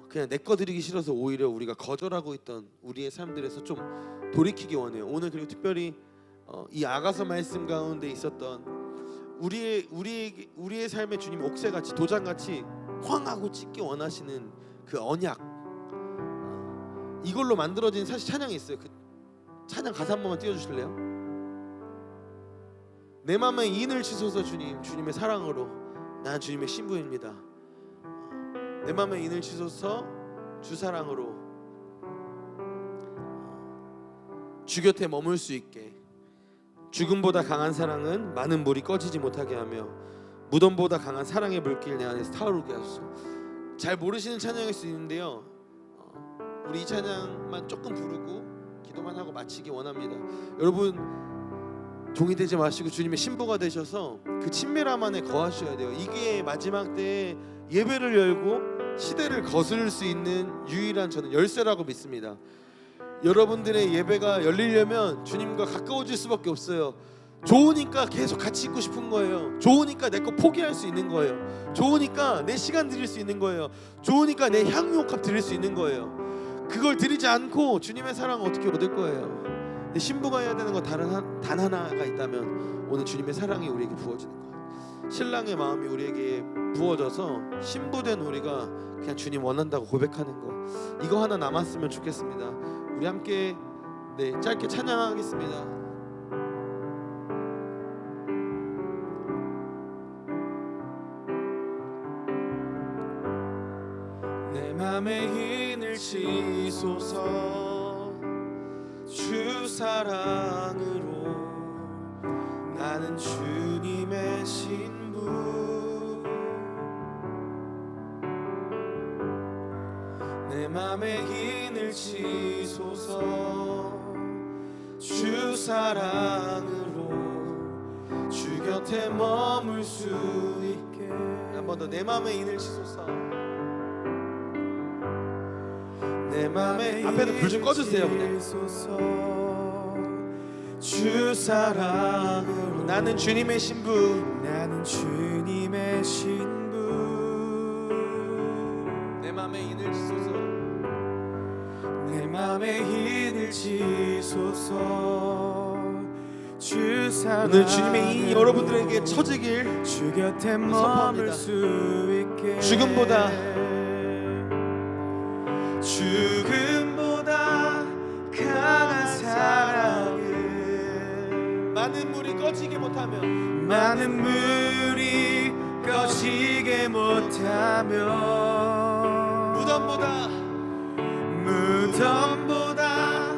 그냥 내 거 드리기 싫어서 오히려 우리가 거절하고 있던 우리의 삶들에서 좀 돌이키기 원해요. 오늘 그리고 특별히 이 아가서 말씀 가운데 있었던 우리의 삶에 주님 옥새같이 도장같이 황하고 찢기 원하시는 그 언약, 이걸로 만들어진 사실 찬양이 있어요. 그 찬양 가사 한 번만 띄워주실래요? 내 맘에 인을 치소서 주님, 주님의 사랑으로 난 주님의 신부입니다. 내 맘에 인을 치소서 주 사랑으로 주 곁에 머물 수 있게. 죽음보다 강한 사랑은 많은 물이 꺼지지 못하게 하며 무덤보다 강한 사랑의 물길 내 안에서 타오르게 하소서. 잘 모르시는 찬양일 수 있는데요, 우리 이 찬양만 조금 부르고 기도만 하고 마치기 원합니다. 여러분 종이 되지 마시고 주님의 신부가 되셔서 그 친밀함 안에 거하셔야 돼요. 이게 마지막 때에 예배를 열고 시대를 거스를 수 있는 유일한 저는 열쇠라고 믿습니다. 여러분들의 예배가 열리려면 주님과 가까워질 수밖에 없어요. 좋으니까 계속 같이 있고 싶은 거예요. 좋으니까 내 거 포기할 수 있는 거예요. 좋으니까 내 시간 드릴 수 있는 거예요. 좋으니까 내 향유옥합 드릴 수 있는 거예요. 그걸 드리지 않고 주님의 사랑을 어떻게 얻을 거예요? 근데 신부가 해야 되는 건 단 하나가 있다면 오늘 주님의 사랑이 우리에게 부어지는 거예요. 신랑의 마음이 우리에게 부어져서 신부된 우리가 그냥 주님 원한다고 고백하는 거, 이거 하나 남았으면 좋겠습니다. 우리 함께 짧게 찬양하겠습니다. 내 맘에 인을 치소서 주 사랑으로 나는 주님의 신부. 내 맘에 인을 치소서 주 사랑으로 주 곁에 머물 수 있게. 한 번 더 내 맘에 인을 치소서. 내 맘에 앞에도 불 좀 꺼주세요. 그냥 주 사랑으로 나는 주님의 신부. 나는 주님의 신부. 내 맘에 인을 치소서. 내 맘에 인을 치소서 주 사랑. 오늘 주님의 인이 여러분들에게 쳐지길 주 곁에 머물 수 있게. 죽음보다 강한 사랑을 많은 물이 꺼지게 못하면 무덤보다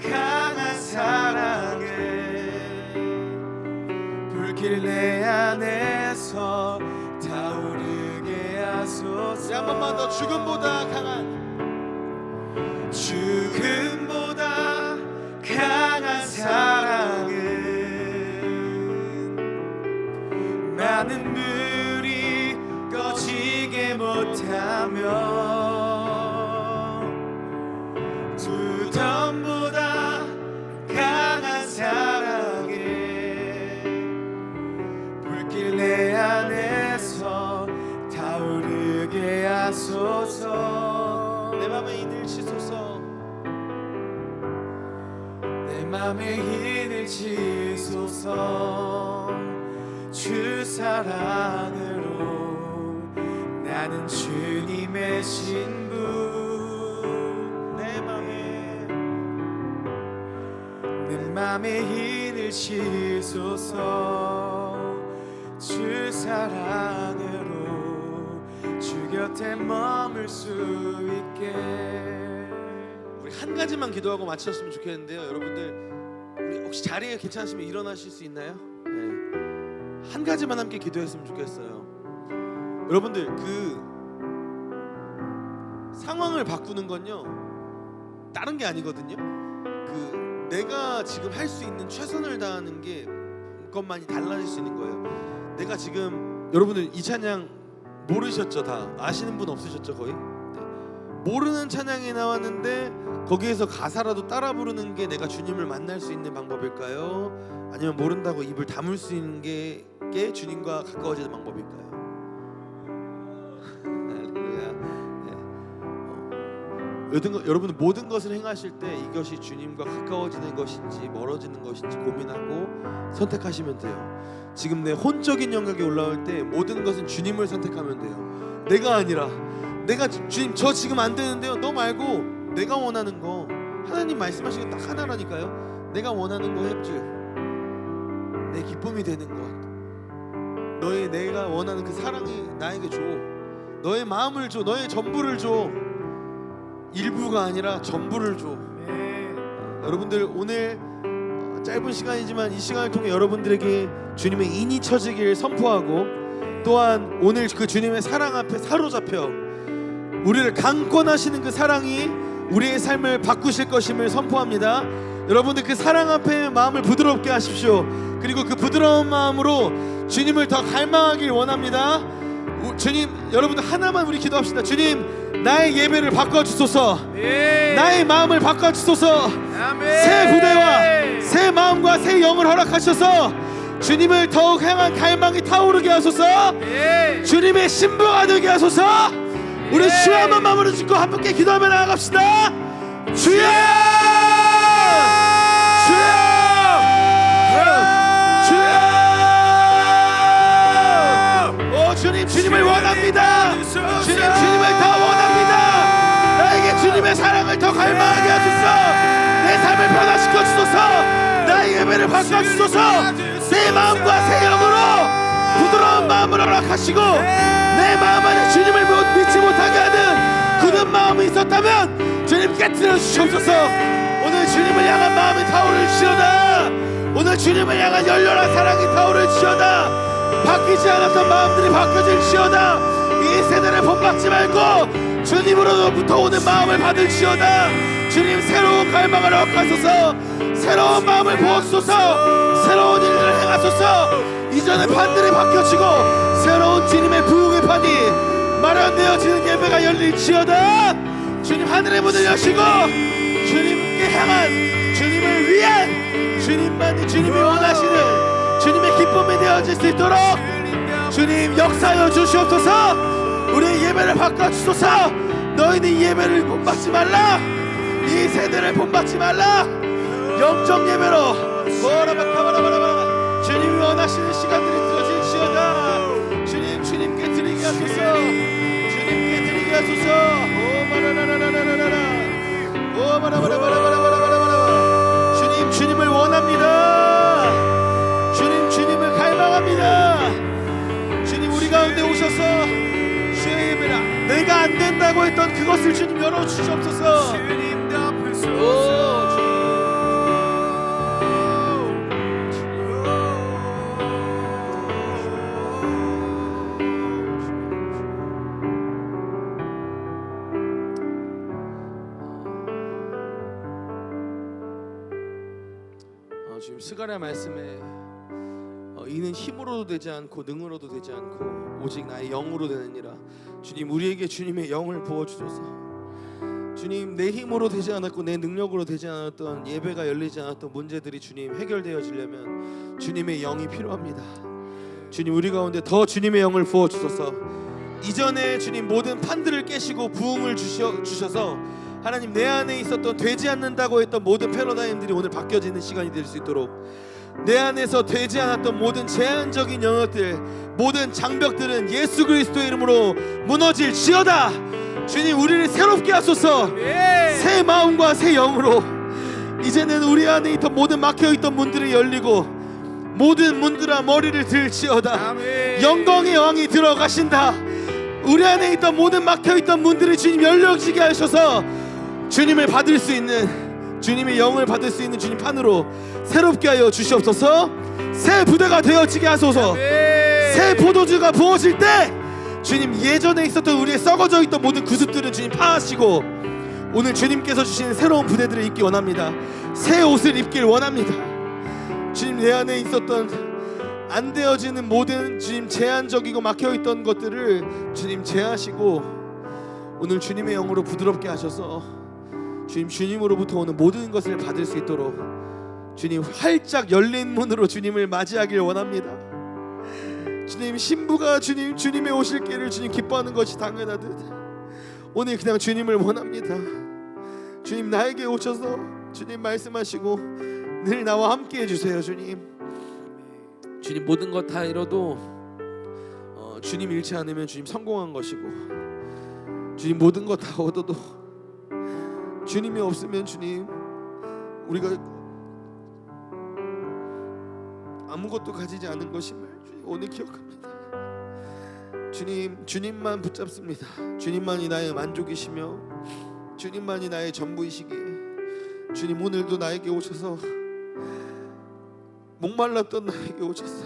강한 사랑을 불길 내 안에서 타오르게 하소서. 우리 한 번만 더 죽음보다 강한 죽음보다 강한 사랑은 많은 불이 꺼지게 못하며 무덤보다 강한 사랑에 불길 내 안에서 타오르게 하소서. 내 맘에 인을 치소서. 내 맘에 힘을 치소서. 주 사랑으로 나는 주님의 신부. 내 맘에 힘을 치소서. 주 사랑으로 주 곁에 머물 수 있게. 우리 한 가지만 기도하고 마쳤으면 좋겠는데요. 여러분들 우리 혹시 자리에 괜찮으시면 일어나실 수 있나요? 네. 한 가지만 함께 기도했으면 좋겠어요. 여러분들 그 상황을 바꾸는 건요 다른 게 아니거든요. 그 내가 지금 할 수 있는 최선을 다하는 게 것만이 달라질 수 있는 거예요. 내가 지금 여러분들 이 찬양 모르셨죠? 다 아시는 분 없으셨죠? 거의? 네. 모르는 찬양이 나왔는데 거기에서 가사라도 따라 부르는 게 내가 주님을 만날 수 있는 방법일까요? 아니면 모른다고 입을 다물 수 있는 게 주님과 가까워지는 방법일까요? 할렐루야. 네. 여러분은 모든 것을 행하실 때 이것이 주님과 가까워지는 것인지 멀어지는 것인지 고민하고 선택하시면 돼요. 지금 내 혼적인 영역에 올라올 때 모든 것은 주님을 선택하면 돼요. 내가 아니라 내가 주님 저 지금 안 되는데요. 너 말고 내가 원하는 거 하나님 말씀하시는 게 딱 하나라니까요. 내가 원하는 거 해줄 내 기쁨이 되는 것. 내가 원하는 그 사랑이 나에게 줘. 너의 마음을 줘. 너의 전부를 줘. 일부가 아니라 전부를 줘. 여러분들 오늘 짧은 시간이지만 이 시간을 통해 여러분들에게 주님의 인이 쳐지길 선포하고 또한 오늘 그 주님의 사랑 앞에 사로잡혀 우리를 강권하시는 그 사랑이 우리의 삶을 바꾸실 것임을 선포합니다. 여러분들 그 사랑 앞에 마음을 부드럽게 하십시오. 그리고 그 부드러운 마음으로 주님을 더 갈망하길 원합니다. 주님, 여러분들 하나만 우리 기도합시다. 주님, 나의 예배를 바꿔주소서. 나의 마음을 바꿔주소서. 새 부대와 새 마음과 새 영을 허락하셔서 주님을 더욱 향한 갈망이 타오르게 하소서. 주님의 신부가 되게 하소서. 우리 주여 한번 마음으로 짓고 함께 기도하며 나아갑시다. 주여! 주여! 주여! 오 주님, 주님을 원합니다. 주님, 주님을 더 원합니다. 나에게 주님의 사랑을 더 갈망하게 하소서. 내 삶을 변화시켜 주소서. 나의 예배를 바꿔주소서. 내 마음과 새 영으로 부드러운 마음을 허락하시고 내 마음 안에 주님을 믿지 못하게 하는 굳은 마음이 있었다면 주님 깨트려 주시옵소서. 오늘 주님을 향한 마음이 타오를지어다. 오늘 주님을 향한 열렬한 사랑이 타오를지어다. 바뀌지 않았던 마음들이 바뀌어질지어다. 이 세대를 본받지 말고 주님으로부터 오는 마음을 받을지어다. 주님, 새로운 갈망을 허락하소서. 새로운 마음을 부어주소서. 새로운 일을 행하소서. 이전의 판들이 바뀌어지고 새로운 주님의 부흥의 판이 마련되어지는 예배가 열릴지어다. 주님, 하늘의 문을 여시고 주님께 향한, 주님을 위한, 주님만이 주님이 원하시는 주님의 기쁨이 되어질 수 있도록 주님 역사하여 주시옵소서. 우리의 예배를 바꿔주소서. 너희는 이 예배를 본받지 말라. 이 세대를 본받지 말라. 영적 예배로 뭐라바카바라바라바라 주님이 원하시는 시간들이 되어질지어다. 주님, 주님께 드리게 하소서. 주님께 드리게 하소서. 오바라라라라라라라 오바라바라바라바라바라바라. 주님, 주님을 원합니다. 주님, 주님을 갈망합니다. 주님, 우리 가운데 오셔서 주의 예배라 내가 안 된다고 했던 그것을 주님 열어주시옵소서. 오 주님. 주님 스가랴 말씀에 이는 힘으로도 되지 않고 능으로도 되지 않고 오직 나의 영으로 되느니라. 주님 우리에게 주님의 영을 부어주소서. 주님 내 힘으로 되지 않았고 내 능력으로 되지 않았던 예배가 열리지 않았던 문제들이 주님 해결되어지려면 주님의 영이 필요합니다. 주님 우리 가운데 더 주님의 영을 부어주소서. 이전에 주님 모든 판들을 깨시고 부흥을 주셔서 하나님 내 안에 있었던 되지 않는다고 했던 모든 패러다임들이 오늘 바뀌어지는 시간이 될 수 있도록 내 안에서 되지 않았던 모든 제한적인 영역들 모든 장벽들은 예수 그리스도의 이름으로 무너질지어다. 주님 우리를 새롭게 하소서. 새 마음과 새 영으로 이제는 우리 안에 있던 모든 막혀있던 문들이 열리고 모든 문들아 머리를 들지어다. 영광의 왕이 들어가신다. 우리 안에 있던 모든 막혀있던 문들이 주님 열려지게 하셔서 주님을 받을 수 있는 주님의 영을 받을 수 있는 주님 판으로 새롭게 하여 주시옵소서. 새 부대가 되어지게 하소서. 새 포도주가 부어질 때 주님 예전에 있었던 우리의 썩어져 있던 모든 구습들은 주님 파하시고 오늘 주님께서 주신 새로운 부대들을 입기 원합니다. 새 옷을 입길 원합니다. 주님 내 안에 있었던 안 되어지는 모든 주님 제한적이고 막혀있던 것들을 주님 제하시고 오늘 주님의 영으로 부드럽게 하셔서 주님으로부터 오는 모든 것을 받을 수 있도록 주님 활짝 열린 문으로 주님을 맞이하길 원합니다. 주님 신부가 주님의 오실 길을 주님 기뻐하는 것이 당연하듯 오늘 그냥 주님을 원합니다. 주님 나에게 오셔서 주님 말씀하시고 늘 나와 함께 해주세요. 주님 모든 것 다 잃어도 주님 잃지 않으면 주님 성공한 것이고 주님 모든 것 다 얻어도 주님이 없으면 주님 우리가 아무것도 가지지 않은 것임을 주님 오늘 기억합니다. 주님만 붙잡습니다. 주님만이 나의 만족이시며 주님만이 나의 전부이시기에 주님 오늘도 나에게 오셔서 목말랐던 나에게 오셔서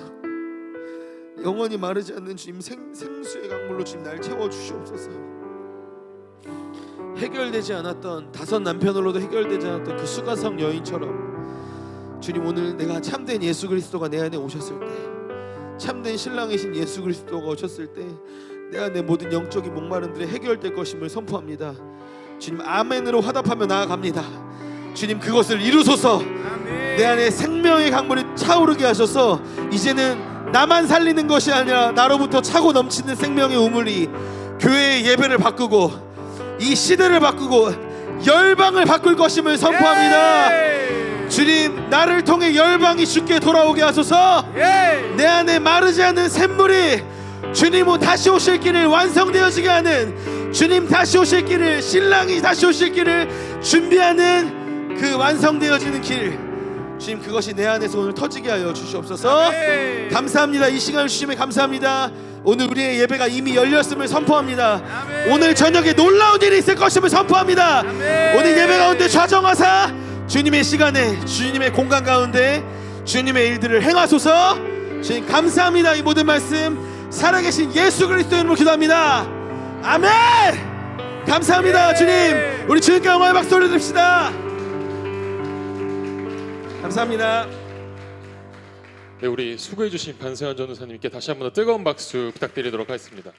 영원히 마르지 않는 주님 생수의 강물로 주님 날 채워주시옵소서. 해결되지 않았던 다섯 남편으로도 해결되지 않았던 그 수가성 여인처럼 주님 오늘 내가 참된 예수 그리스도가 내 안에 오셨을 때 참된 신랑이신 예수 그리스도가 오셨을 때 내 안에 모든 영적인 목마름들이 해결될 것임을 선포합니다. 주님 아멘으로 화답하며 나아갑니다. 주님 그것을 이루소서. 내 안에 생명의 강물이 차오르게 하셔서 이제는 나만 살리는 것이 아니라 나로부터 차고 넘치는 생명의 우물이 교회의 예배를 바꾸고 이 시대를 바꾸고 열방을 바꿀 것임을 선포합니다. 주님 나를 통해 열방이 주께 돌아오게 하소서. 내 안에 마르지 않는 샘물이 주님은 다시 오실 길을 완성되어지게 하는 주님 다시 오실 길을 신랑이 다시 오실 길을 준비하는 그 완성되어지는 길 주님 그것이 내 안에서 오늘 터지게 하여 주시옵소서. 감사합니다. 이 시간을 주시면 감사합니다. 오늘 우리의 예배가 이미 열렸음을 선포합니다. 오늘 저녁에 놀라운 일이 있을 것임을 선포합니다. 오늘 예배 가운데 좌정하사 주님의 시간에 주님의 공간 가운데 주님의 일들을 행하소서. 주님 감사합니다. 이 모든 말씀 살아계신 예수 그리스도의 이름으로 기도합니다. 아멘. 감사합니다. 주님 우리 주님께 영광의 박수 올려드립시다. 감사합니다. 네, 우리 수고해주신 반세현 전도사님께 다시 한번 더 뜨거운 박수 부탁드리도록 하겠습니다.